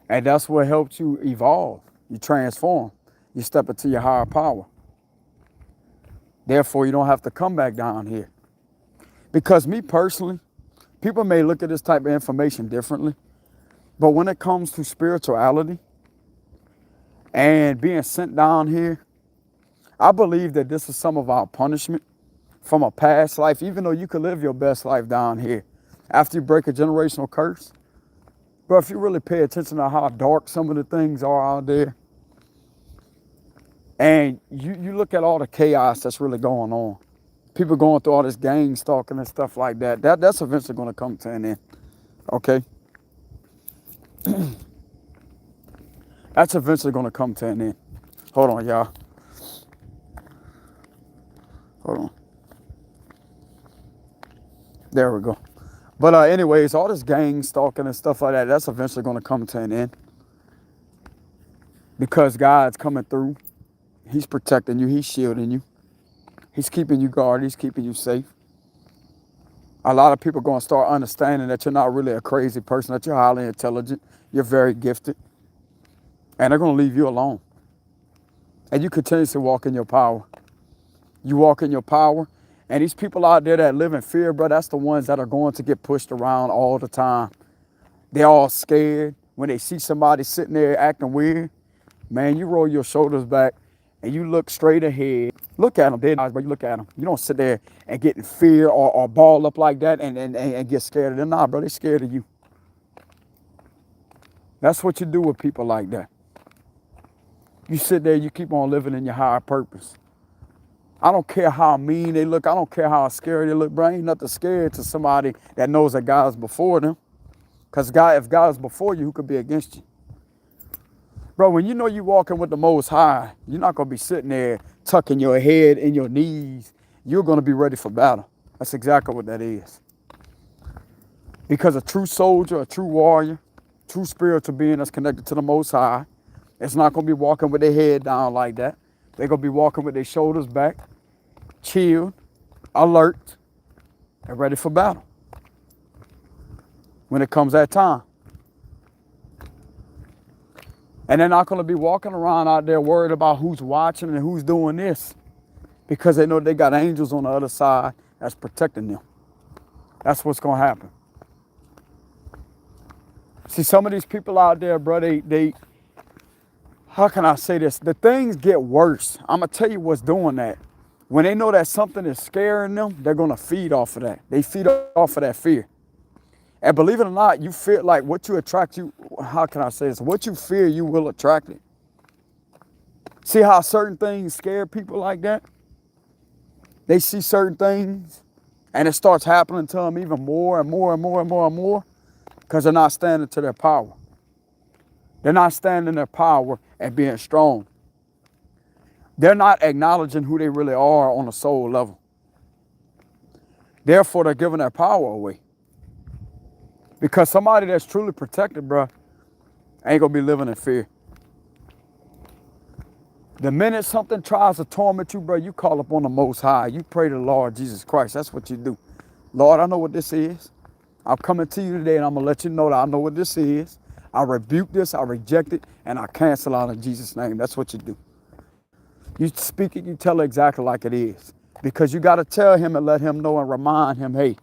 And that's what helps you evolve. You transform. You step into your higher power. Therefore, you don't have to come back down here. Because me personally, people may look at this type of information differently. But when it comes to spirituality and being sent down here, I believe that this is some of our punishment from a past life, even though you could live your best life down here. After you break a generational curse, but if you really pay attention to how dark some of the things are out there, and you look at all the chaos that's really going on, people going through all this gang stalking and stuff like that, that's eventually going to come to an end, okay? That's eventually going to come to an end. Hold on, y'all. Hold on. There we go. But anyways, all this gang stalking and stuff like that, that's eventually going to come to an end. Because God's coming through. He's protecting you. He's shielding you. He's keeping you guarded. He's keeping you safe. A lot of people are going to start understanding that you're not really a crazy person, that you're highly intelligent. You're very gifted. And they're going to leave you alone. And you continuously walk in your power. You walk in your power. And these people out there that live in fear, bro, that's the ones that are going to get pushed around all the time. They're all scared. When they see somebody sitting there acting weird, man, you roll your shoulders back and you look straight ahead. Look at them, dead eyes, but you look at them. You don't sit there and get in fear or ball up like that and get scared of them. Nah, bro, they're scared of you. That's what you do with people like that. You sit there, you keep on living in your higher purpose. I don't care how mean they look. I don't care how scary they look, bro. Ain't nothing scared to somebody that knows that God is before them. Because if God is before you, who could be against you? Bro, when you know you're walking with the Most High, you're not going to be sitting there tucking your head in your knees. You're going to be ready for battle. That's exactly what that is. Because a true soldier, a true warrior, true spiritual being that's connected to the Most High, it's not going to be walking with their head down like that. They're going to be walking with their shoulders back, chilled, alert, and ready for battle when it comes that time. And they're not going to be walking around out there worried about who's watching and who's doing this, because they know they got angels on the other side that's protecting them. That's what's going to happen. See, some of these people out there, bro, they how can I say this? The things get worse. I'm going to tell you what's doing that. When they know that something is scaring them, they're going to feed off of that. They feed off of that fear. And believe it or not, you feel like what you attract, how can I say this? What you fear, you will attract it. See how certain things scare people like that? They see certain things and it starts happening to them even more and more and more and more and more because they're not standing to their power. They're not standing in their power and being strong. They're not acknowledging who they really are on a soul level. Therefore, they're giving their power away. Because somebody that's truly protected, bro, ain't going to be living in fear. The minute something tries to torment you, bro, you call upon the Most High. You pray to the Lord Jesus Christ. That's what you do. Lord, I know what this is. I'm coming to you today, and I'm going to let you know that I know what this is. I rebuke this, I reject it, and I cancel out in Jesus' name. That's what you do. You speak it, you tell it exactly like it is. Because you got to tell him and let him know and remind him, hey,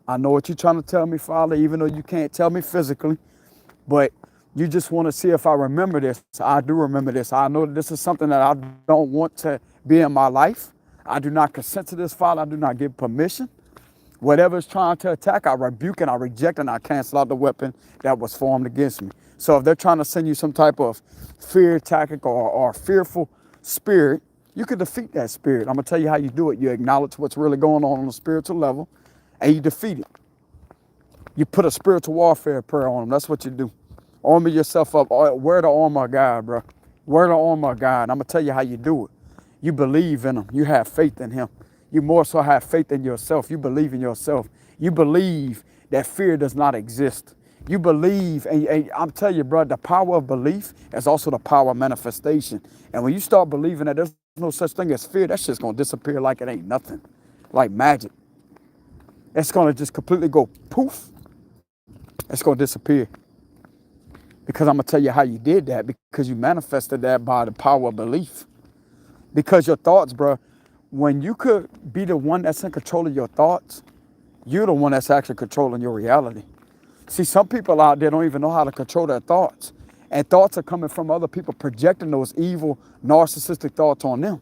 I know what you're trying to tell me, Father, even though you can't tell me physically, but you just want to see if I remember this. I do remember this. I know that this is something that I don't want to be in my life. I do not consent to this, Father. I do not give permission. Whatever is trying to attack, I rebuke and I reject and I cancel out the weapon that was formed against me. So if they're trying to send you some type of fear tactic or fearful spirit, you can defeat that spirit. I'm going to tell you how you do it. You acknowledge what's really going on a spiritual level and you defeat it. You put a spiritual warfare prayer on them. That's what you do. Armor yourself up. Wear the armor of God, bro. Wear the armor of God. I'm going to tell you how you do it. You believe in him. You have faith in him. You more so have faith in yourself. You believe in yourself. You believe that fear does not exist. You believe, and I'm telling you, bro, the power of belief is also the power of manifestation. And when you start believing that there's no such thing as fear, that shit's going to disappear like it ain't nothing. Like magic. It's going to just completely go poof. It's going to disappear. Because I'm going to tell you how you did that. Because you manifested that by the power of belief. Because your thoughts, bro, when you could be the one that's in control of your thoughts, you're the one that's actually controlling your reality. See, some people out there don't even know how to control their thoughts. And thoughts are coming from other people projecting those evil, narcissistic thoughts on them.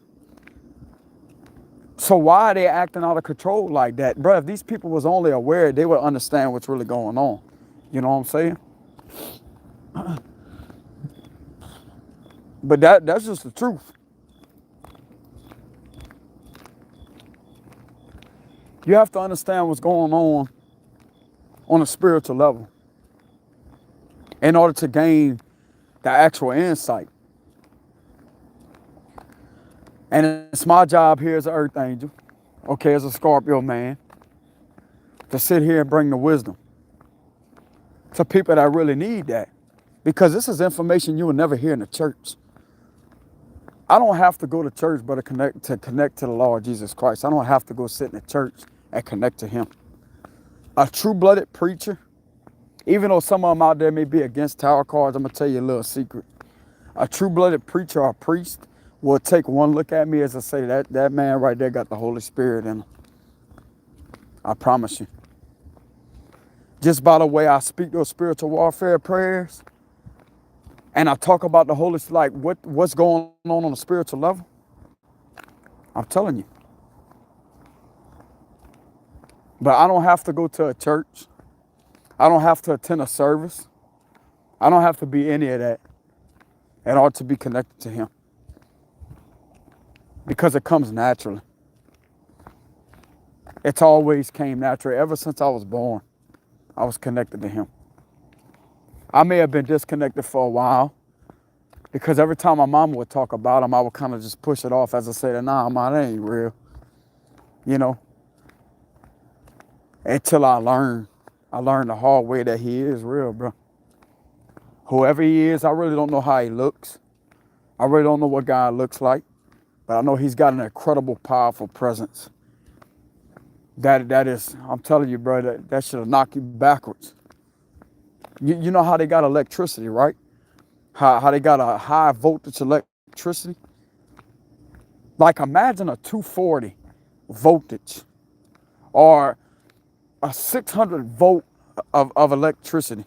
So why are they acting out of control like that? Bro, if these people was only aware, they would understand what's really going on. You know what I'm saying? But that's just the truth. You have to understand what's going on a spiritual level in order to gain the actual insight. And it's my job here as an earth angel, okay, as a Scorpio man, to sit here and bring the wisdom to people that really need that. Because this is information you will never hear in the church. I don't have to go to church but to connect to the Lord Jesus Christ. I don't have to go sit in the church and connect to him. A true-blooded preacher, even though some of them out there may be against tarot cards, I'm going to tell you a little secret. A true-blooded preacher or priest will take one look at me as I say, that man right there got the Holy Spirit in him. I promise you. Just by the way I speak those spiritual warfare prayers, and I talk about the Holy Spirit, like what's going on a spiritual level, I'm telling you. But I don't have to go to a church. I don't have to attend a service. I don't have to be any of that in order to be connected to him. Because it comes naturally. It's always came naturally. Ever since I was born, I was connected to him. I may have been disconnected for a while because every time my mama would talk about him, I would kind of just push it off as I said, nah, man, that ain't real. You know? Until I learned I learned the hard way that he is real, bro. Whoever he is, I really don't know how he looks. I really don't know what God looks like. But I know he's got an incredible, powerful presence. That is, I'm telling you, bro, that should have knocked you backwards. You know how they got electricity, right? How they got a high voltage electricity? Like imagine a 240 voltage or a 600 volt of electricity.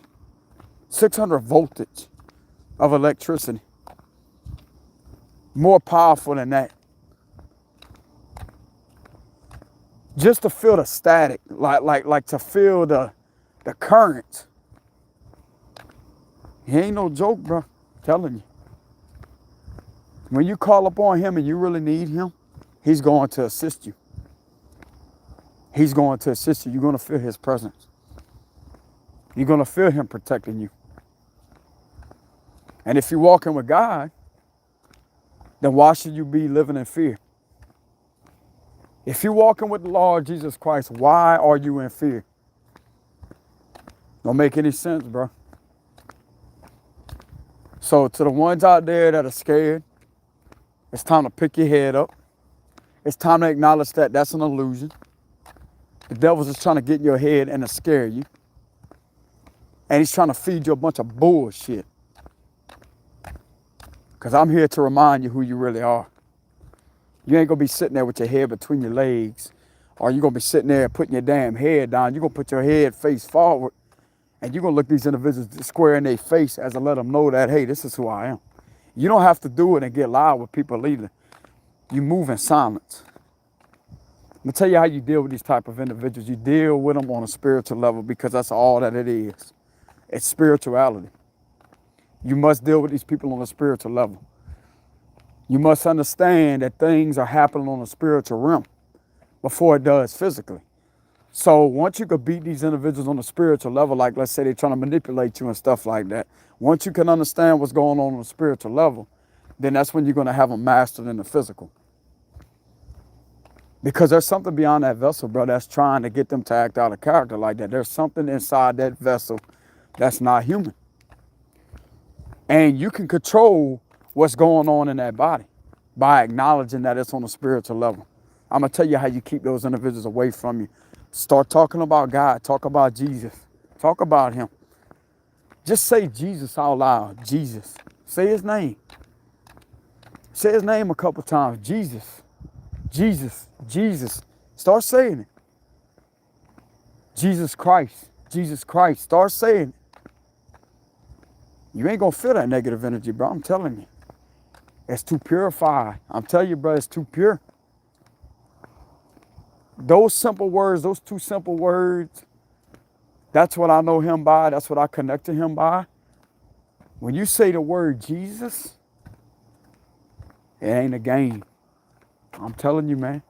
600 voltage of electricity. More powerful than that. Just to feel the static, like to feel the current. He ain't no joke, bro. I'm telling you. When you call upon him and you really need him, he's going to assist you. He's going to assist you. You're going to feel his presence. You're going to feel him protecting you. And if you're walking with God, then why should you be living in fear? If you're walking with the Lord Jesus Christ, why are you in fear? Don't make any sense, bro. So to the ones out there that are scared, it's time to pick your head up. It's time to acknowledge that that's an illusion. The devil's just trying to get in your head and to scare you. And he's trying to feed you a bunch of bullshit. Because I'm here to remind you who you really are. You ain't going to be sitting there with your head between your legs. Or you're going to be sitting there putting your damn head down. You're going to put your head face forward. And you're going to look these individuals square in their face as to let them know that, hey, this is who I am. You don't have to do it and get loud with people either. You move in silence. I'm going to tell you how you deal with these type of individuals. You deal with them on a spiritual level because that's all that it is. It's spirituality. You must deal with these people on a spiritual level. You must understand that things are happening on a spiritual realm before it does physically. So once you could beat these individuals on a spiritual level, like let's say they're trying to manipulate you and stuff like that, once you can understand what's going on a spiritual level, then that's when you're going to have them mastered in the physical. Because there's something beyond that vessel, bro, that's trying to get them to act out of character like that. There's something inside that vessel that's not human. And you can control what's going on in that body by acknowledging that it's on a spiritual level. I'm going to tell you how you keep those individuals away from you. Start talking about God. Talk about Jesus. Talk about him. Just say Jesus out loud. Jesus. Say his name. Say his name a couple times. Jesus. Jesus. Jesus. Start saying it. Jesus Christ. Jesus Christ. Start saying it. You ain't going to feel that negative energy, bro. I'm telling you. It's too purified. I'm telling you, bro, it's too pure. Those simple words, those two simple words, that's what I know him by. That's what I connect to him by. When you say the word Jesus, it ain't a game. I'm telling you, man.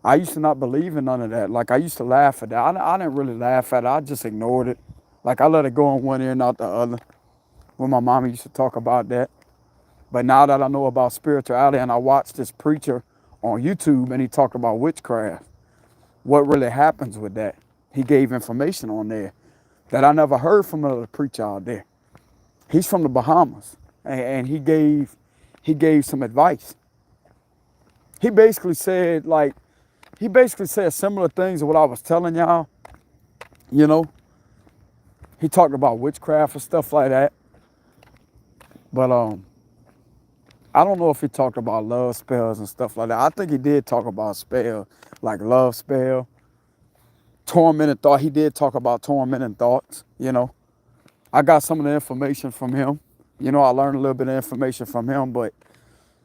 I used to not believe in none of that. Like, I used to laugh at that. I didn't really laugh at it. I just ignored it. Like, I let it go in one ear and out the other. When my mama used to talk about that. But now that I know about spirituality and I watched this preacher on YouTube and he talked about witchcraft, what really happens with that? He gave information on there that I never heard from another preacher out there. He's from the Bahamas and he gave some advice. He basically said similar things to what I was telling y'all, you know. He talked about witchcraft and stuff like that. But I don't know if he talked about love spells and stuff like that. I think he did talk about spells, like love spell, tormented thought. He did talk about tormenting thoughts, you know. I got some of the information from him. You know, I learned a little bit of information from him, but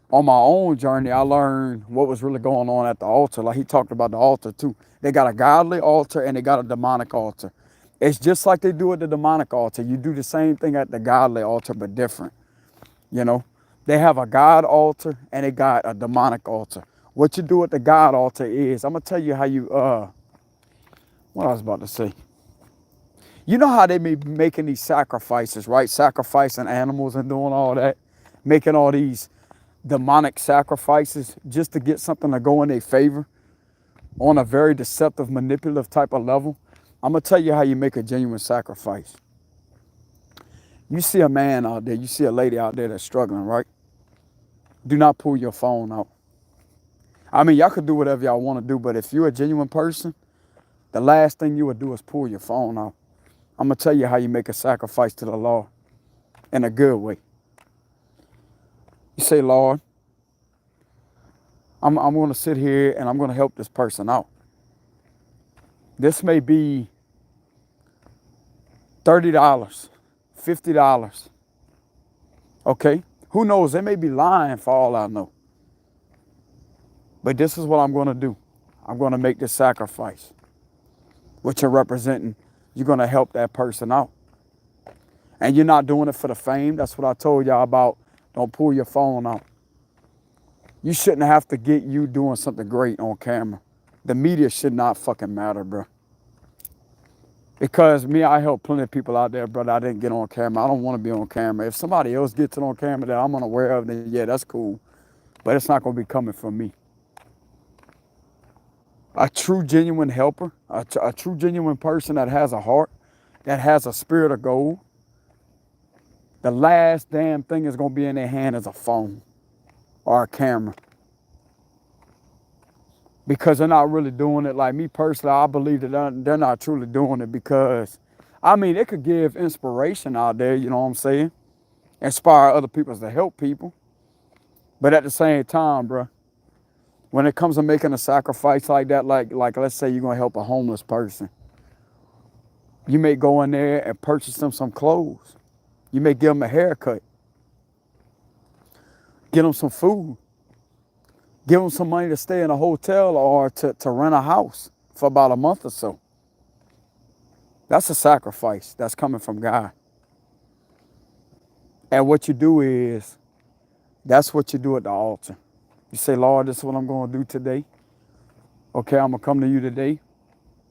on my own journey, I learned what was really going on at the altar. Like he talked about the altar too. They got a godly altar and they got a demonic altar. It's just like they do at the demonic altar. You do the same thing at the godly altar, but different, you know. They have a God altar and they got a demonic altar. What you do at the God altar is, I'm going to tell you how you, what I was about to say. You know how they be making these sacrifices, right? Sacrificing animals and doing all that. Making all these demonic sacrifices just to get something to go in their favor on a very deceptive, manipulative type of level. I'm going to tell you how you make a genuine sacrifice. You see a man out there, you see a lady out there that's struggling, right? Do not pull your phone out. I mean, y'all could do whatever y'all want to do, but if you're a genuine person, the last thing you would do is pull your phone out. I'm going to tell you how you make a sacrifice to the Lord in a good way. You say, Lord, I'm going to sit here and I'm going to help this person out. This may be $30, $50. Okay? Who knows? They may be lying for all I know. But this is what I'm going to do. I'm going to make this sacrifice. What you're representing, you're going to help that person out. And you're not doing it for the fame. That's what I told y'all about. Don't pull your phone out. You shouldn't have to get you doing something great on camera. The media should not fucking matter, bro. Because me, I help plenty of people out there, brother. I didn't get on camera. I don't want to be on camera. If somebody else gets it on camera that I'm unaware of, then yeah, that's cool. But it's not going to be coming from me. A true, genuine helper, a true, genuine person that has a heart, that has a spirit of gold, the last damn thing is going to be in their hand is a phone or a camera. Because they're not really doing it. Like me personally, I believe that they're not truly doing it because, I mean, it could give inspiration out there, you know what I'm saying? Inspire other people to help people. But at the same time, bro, when it comes to making a sacrifice like that, like let's say you're going to help a homeless person. You may go in there and purchase them some clothes. You may give them a haircut. Get them some food. Give them some money to stay in a hotel or to rent a house for about a month or so. That's a sacrifice that's coming from God. And what you do is, that's what you do at the altar. You say, Lord, this is what I'm going to do today. Okay, I'm going to come to you today.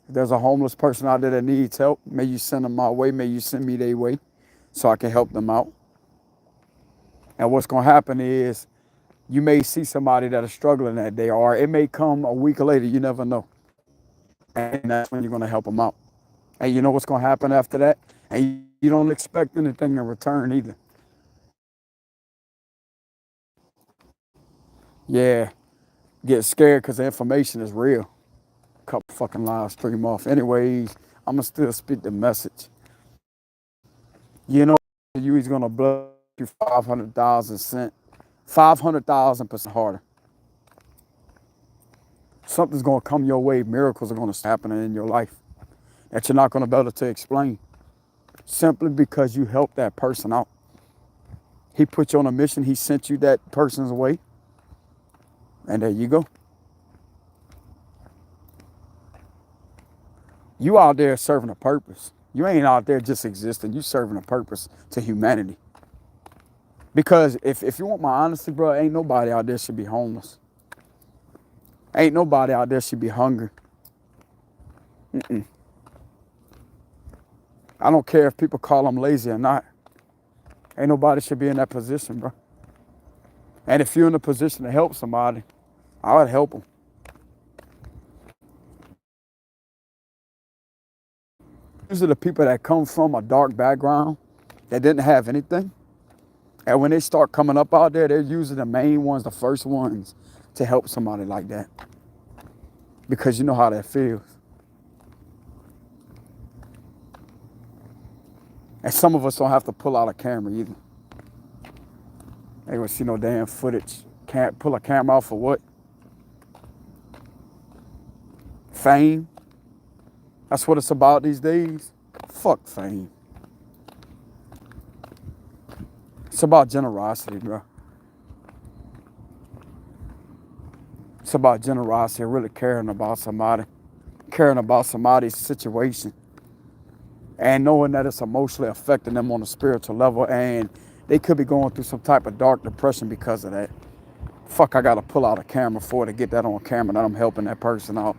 If there's a homeless person out there that needs help, may you send them my way. May you send me their way so I can help them out. And what's going to happen is, you may see somebody that is struggling that day, or it may come a week later, you never know. And that's when you're going to help them out. And you know what's going to happen after that? And you don't expect anything in return either. Yeah, get scared because the information is real. Couple fucking live stream off. Anyways, I'm going to still speak the message. You know, he's going to bless you 500,000%. 500,000% harder. Something's going to come your way. Miracles are going to happen in your life that you're not going to be able to explain. Simply because you helped that person out. He put you on a mission. He sent you that person's way. And there you go. You out there serving a purpose. You ain't out there just existing. You serving a purpose to humanity. Because if you want my honesty, bro, ain't nobody out there should be homeless. Ain't nobody out there should be hungry. I don't care if people call them lazy or not. Ain't nobody should be in that position, bro. And if you're in a position to help somebody, I would help them. These are the people that come from a dark background that didn't have anything. And when they start coming up out there, they're usually the main ones, the first ones to help somebody like that. Because you know how that feels. And some of us don't have to pull out a camera either. They don't see no damn footage. Can't pull a camera out for what? Fame? That's what it's about these days? Fuck fame. It's about generosity, bro. It's about generosity, really caring about somebody. Caring about somebody's situation. And knowing that it's emotionally affecting them on a spiritual level. And they could be going through some type of dark depression because of that. Fuck, I gotta pull out a camera for it to get that on camera that I'm helping that person out.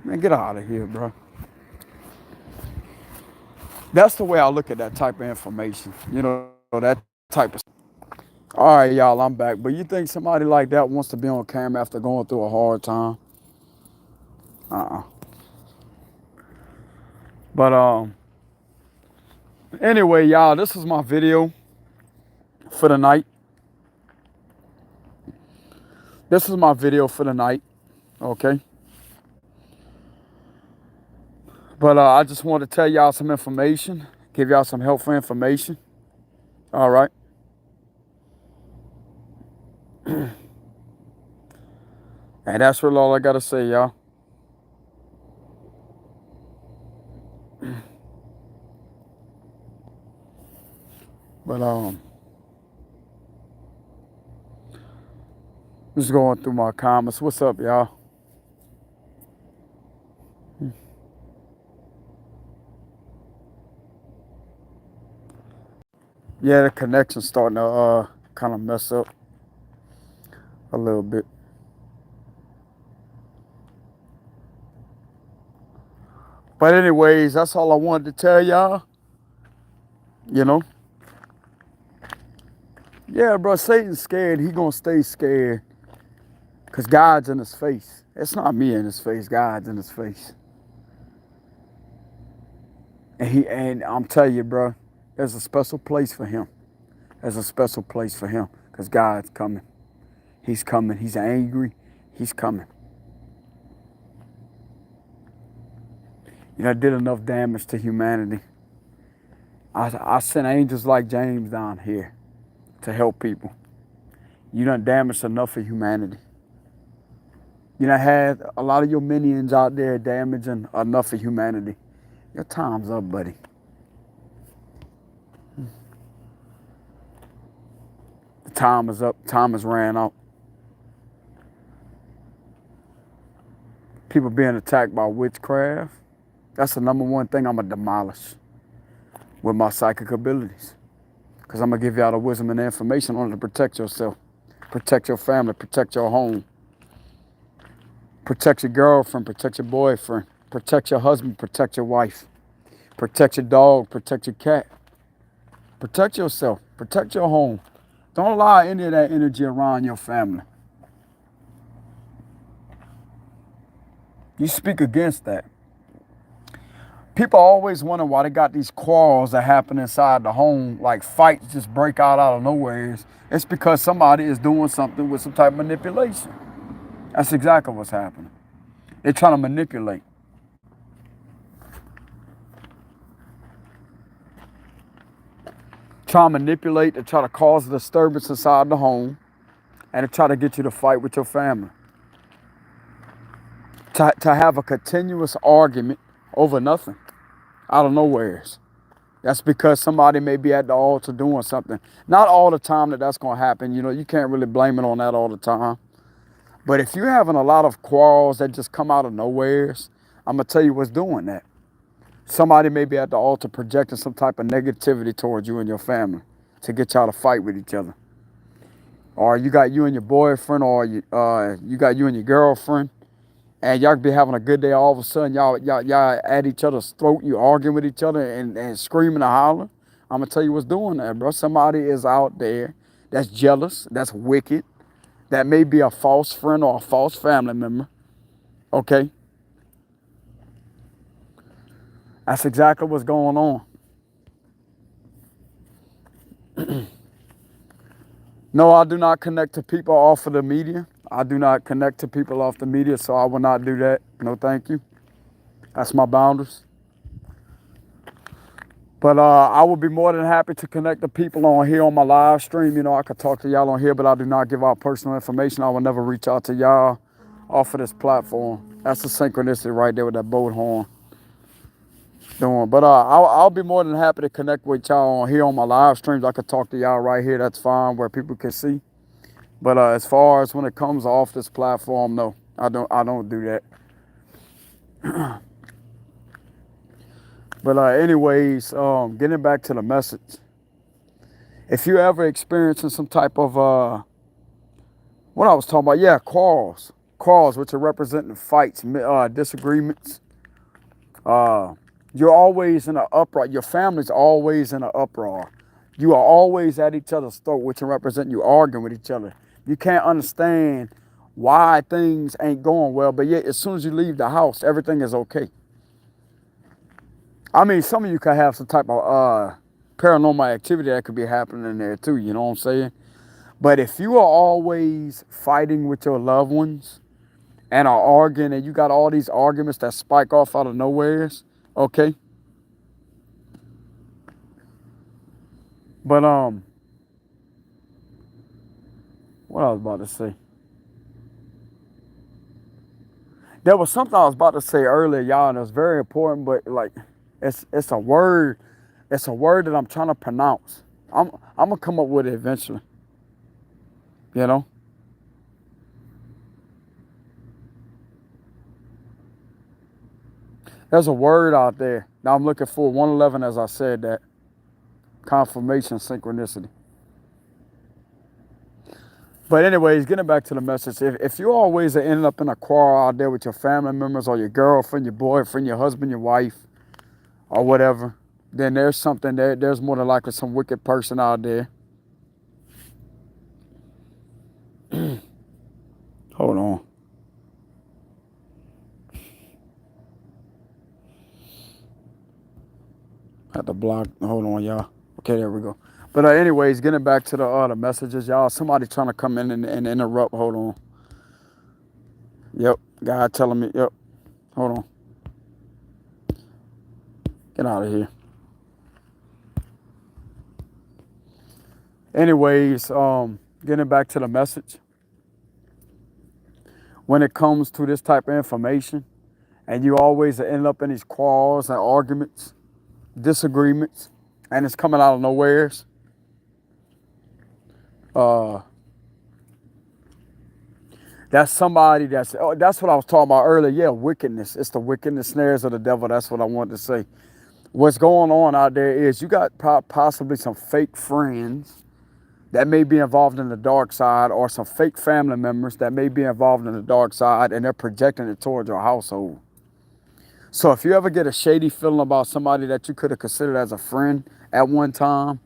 Man, get out of here, bro. That's the way I look at that type of information. You know, that type of. All right, y'all, I'm back. But you think somebody like that wants to be on camera after going through a hard time? But anyway, y'all, this is my video for the night. This is my video for the night, okay? But I just want to tell y'all some information, give y'all some helpful information, all right? And that's really all I got to say, y'all. But just going through my comments. What's up, y'all? Yeah, the connection's starting to kind of mess up a little bit. But anyways, that's all I wanted to tell y'all. You know? Yeah, bro, Satan's scared. He gonna stay scared. Because God's in his face. It's not me in his face. God's in his face. And I'm telling you, bro, there's a special place for him. There's a special place for him. Because God's coming. He's coming. He's angry. He's coming. You know, I did enough damage to humanity. I sent angels like James down here to help people. You done damaged enough of humanity. You done had a lot of your minions out there damaging enough of humanity. Your time's up, buddy. The time is up. Time has ran out. People being attacked by witchcraft. That's the number one thing I'm going to demolish with my psychic abilities. Because I'm going to give y'all the wisdom and the information on it to protect yourself. Protect your family. Protect your home. Protect your girlfriend. Protect your boyfriend. Protect your husband. Protect your wife. Protect your dog. Protect your cat. Protect yourself. Protect your home. Don't allow any of that energy around your family. You speak against that. People always wonder why they got these quarrels that happen inside the home, like fights just break out of nowhere. It's because somebody is doing something with some type of manipulation. That's exactly what's happening. They're trying to manipulate. Try to manipulate to try to cause a disturbance inside the home and to try to get you to fight with your family. To have a continuous argument over nothing out of nowheres. That's because somebody may be at the altar doing something. Not all the time that's going to happen. You know, you can't really blame it on that all the time. But if you're having a lot of quarrels that just come out of nowheres, I'm going to tell you what's doing that. Somebody may be at the altar projecting some type of negativity towards you and your family to get y'all to fight with each other. Or you got you and your boyfriend, or you got you and your girlfriend, and y'all be having a good day. All of a sudden, y'all at each other's throat. You arguing with each other and screaming and hollering. I'm gonna tell you what's doing that, bro. Somebody is out there that's jealous, that's wicked, that may be a false friend or a false family member. Okay, that's exactly what's going on. No, I do not connect to people off of the media. I do not connect to people off the media, so I will not do that. No, thank you. That's my boundaries. But I would be more than happy to connect to people on here on my live stream. You know, I could talk to y'all on here, but I do not give out personal information. I will never reach out to y'all off of this platform. That's the synchronicity right there with that boat horn doing. But I'll be more than happy to connect with y'all on here on my live streams. I could talk to y'all right here. That's fine, where people can see. But as far as when it comes off this platform, no, I don't do that. But anyways, getting back to the message. If you ever experiencing some type of what I was talking about, yeah, quarrels, which are representing fights, disagreements. You're always in an uproar. Your family's always in an uproar. You are always at each other's throat, which can represent you arguing with each other. You can't understand why things ain't going well, but yet as soon as you leave the house, everything is okay. I mean, some of you could have some type of paranormal activity that could be happening in there too, you know what I'm saying? But if you are always fighting with your loved ones and are arguing and you got all these arguments that spike off out of nowheres, okay? But what I was about to say. There was something I was about to say earlier, y'all, and it's very important, but like it's a word. It's a word that I'm trying to pronounce. I'm gonna come up with it eventually. You know? There's a word out there. Now I'm looking for 111 as I said that. Confirmation, synchronicity. But anyways, getting back to the message, if you always are ending up in a quarrel out there with your family members or your girlfriend, your boyfriend, your husband, your wife, or whatever, then there's something there. There's more than likely some wicked person out there. Hold on. Had to block. Hold on, y'all. Okay, there we go. But anyways, getting back to the messages, y'all. Somebody trying to come in and interrupt. Hold on. Yep. God telling me. Yep. Hold on. Get out of here. Anyways, getting back to the message. When it comes to this type of information, and you always end up in these quarrels and arguments, disagreements, and it's coming out of nowheres. That's somebody that's what I was talking about earlier. Yeah, wickedness. It's the wickedness snares of the devil. That's what I wanted to say. What's going on out there is you got possibly some fake friends that may be involved in the dark side, or some fake family members that may be involved in the dark side, and they're projecting it towards your household. So if you ever get a shady feeling about somebody that you could have considered as a friend at one time,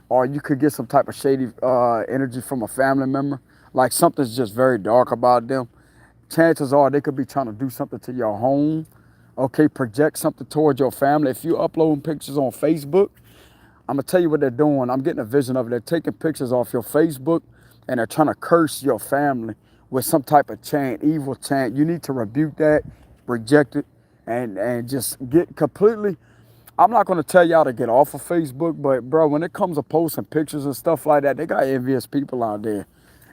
or you could get some type of shady energy from a family member, like something's just very dark about them, chances are they could be trying to do something to your home, okay, project something towards your family. If you're uploading pictures on Facebook, I'm going to tell you what they're doing. I'm getting a vision of it. They're taking pictures off your Facebook, and they're trying to curse your family with some type of chant, evil chant. You need to rebuke that, reject it, and just get completely. I'm not going to tell y'all to get off of Facebook, but bro, when it comes to posting pictures and stuff like that, they got envious people out there.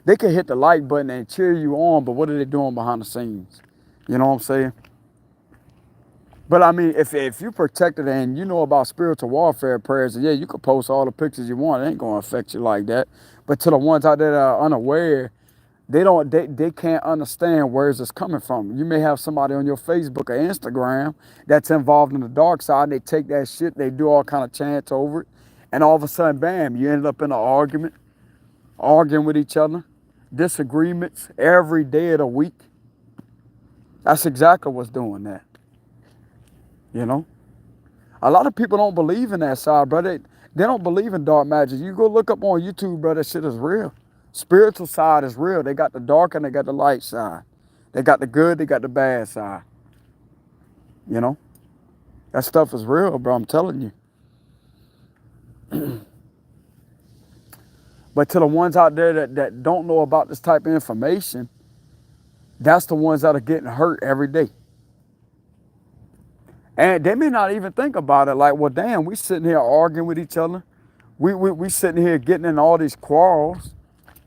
They can hit the like button and cheer you on, but what are they doing behind the scenes? You know what I'm saying? But I mean, if you protected and you know about spiritual warfare prayers, yeah, you could post all the pictures you want. It ain't gonna affect you like that. But to the ones out there that are unaware, they can't understand where it's coming from. You may have somebody on your Facebook or Instagram that's involved in the dark side. They take that shit, they do all kind of chants over it, and all of a sudden, bam, you end up in an argument, arguing with each other, disagreements every day of the week. That's exactly what's doing that. You know? A lot of people don't believe in that side, brother. They don't believe in dark magic. You go look up on YouTube, bro, that shit is real. Spiritual side is real. They got the dark and they got the light side. They got the good, they got the bad side. You know? That stuff is real, bro, I'm telling you. But to the ones out there that don't know about this type of information, that's the ones that are getting hurt every day. And they may not even think about it like, well, damn, we sitting here arguing with each other. We sitting here getting in all these quarrels,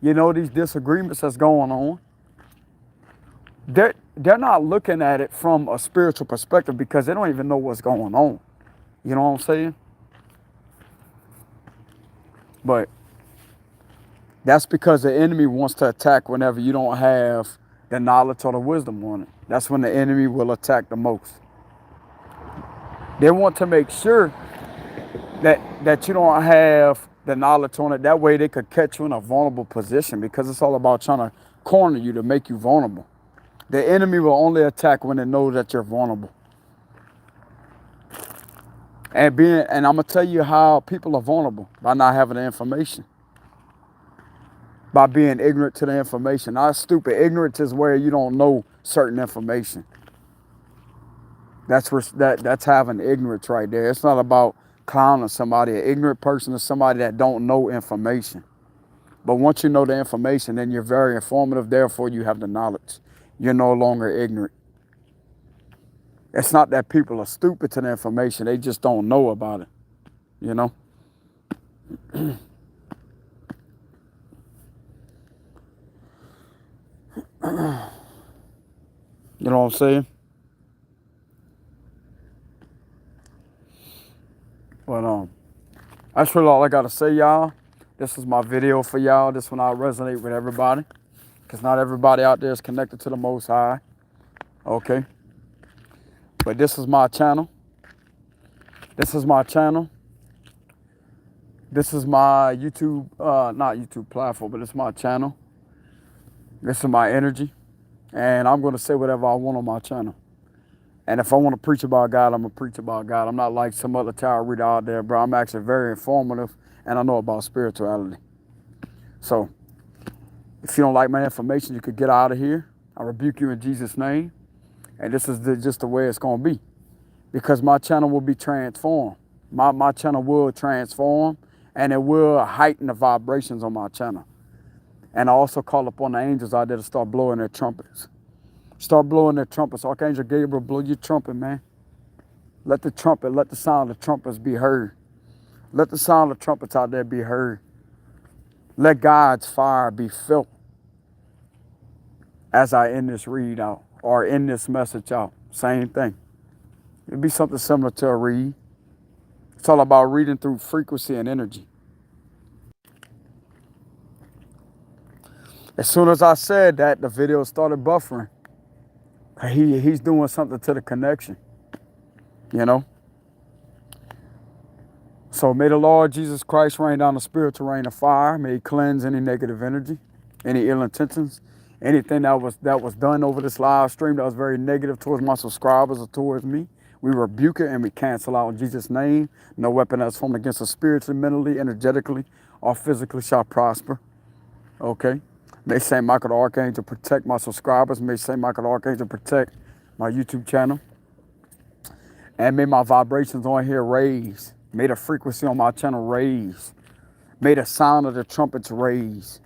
you know, these disagreements that's going on. They're not looking at it from a spiritual perspective because they don't even know what's going on. You know what I'm saying? But that's because the enemy wants to attack whenever you don't have the knowledge or the wisdom on it. That's when the enemy will attack the most. They want to make sure that you don't have the knowledge on it. That way they could catch you in a vulnerable position, because it's all about trying to corner you to make you vulnerable. The enemy will only attack when they know that you're vulnerable. And I'm gonna tell you how people are vulnerable: by not having the information, by being ignorant to the information. Not stupid. Ignorance is where you don't know certain information. That's having ignorance right there. It's not about clowning somebody. An ignorant person is somebody that don't know information. But once you know the information, then you're very informative. Therefore, you have the knowledge. You're no longer ignorant. It's not that people are stupid to the information. They just don't know about it. You know? You know what I'm saying? But that's really all I got to say, y'all. This is my video for y'all. This one I resonate with everybody. Because not everybody out there is connected to the Most High. Okay? But this is my channel. This is my channel. This is my YouTube, not YouTube platform, but it's my channel. This is my energy. And I'm going to say whatever I want on my channel. And if I want to preach about God, I'm going to preach about God. I'm not like some other tarot reader out there, bro. I'm actually very informative, and I know about spirituality. So, if you don't like my information, you could get out of here. I rebuke you in Jesus' name. And this is just the way it's going to be. Because my channel will be transformed. My channel will transform, and it will heighten the vibrations on my channel. And I also call upon the angels out there to start blowing their trumpets. Start blowing their trumpets. Archangel Gabriel, blow your trumpet, man. Let the sound of trumpets be heard. Let the sound of trumpets out there be heard. Let God's fire be felt as I end this read out or end this message out. Same thing. It'd be something similar to a read. It's all about reading through frequency and energy. As soon as I said that, the video started buffering. He's doing something to the connection, you know? So may the Lord Jesus Christ rain down the spiritual rain of fire. May he cleanse any negative energy, any ill intentions, anything that was done over this live stream that was very negative towards my subscribers or towards me. We rebuke it and we cancel out in Jesus' name. No weapon that's formed against us spiritually, mentally, energetically, or physically shall prosper. Okay? May St. Michael the Archangel protect my subscribers. May St. Michael the Archangel protect my YouTube channel. And may my vibrations on here raise. May the frequency on my channel raise. May the sound of the trumpets raise.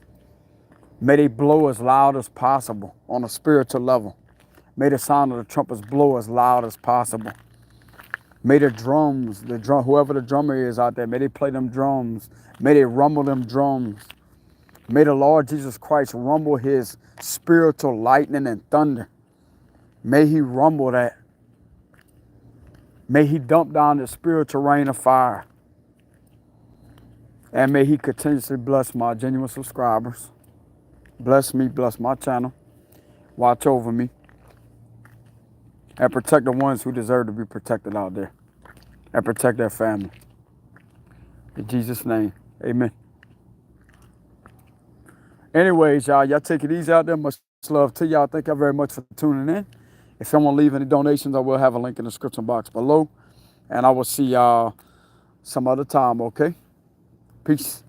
May they blow as loud as possible on a spiritual level. May the sound of the trumpets blow as loud as possible. May the drums, whoever the drummer is out there, may they play them drums. May they rumble them drums. May the Lord Jesus Christ rumble his spiritual lightning and thunder. May he rumble that. May he dump down the spiritual rain of fire. And may he continuously bless my genuine subscribers. Bless me, bless my channel. Watch over me. And protect the ones who deserve to be protected out there. And protect their family. In Jesus' name, amen. Anyways, y'all take it easy out there. Much love to y'all. Thank y'all very much for tuning in. If someone leave any donations, I will have a link in the description box below. And I will see y'all some other time, okay? Peace.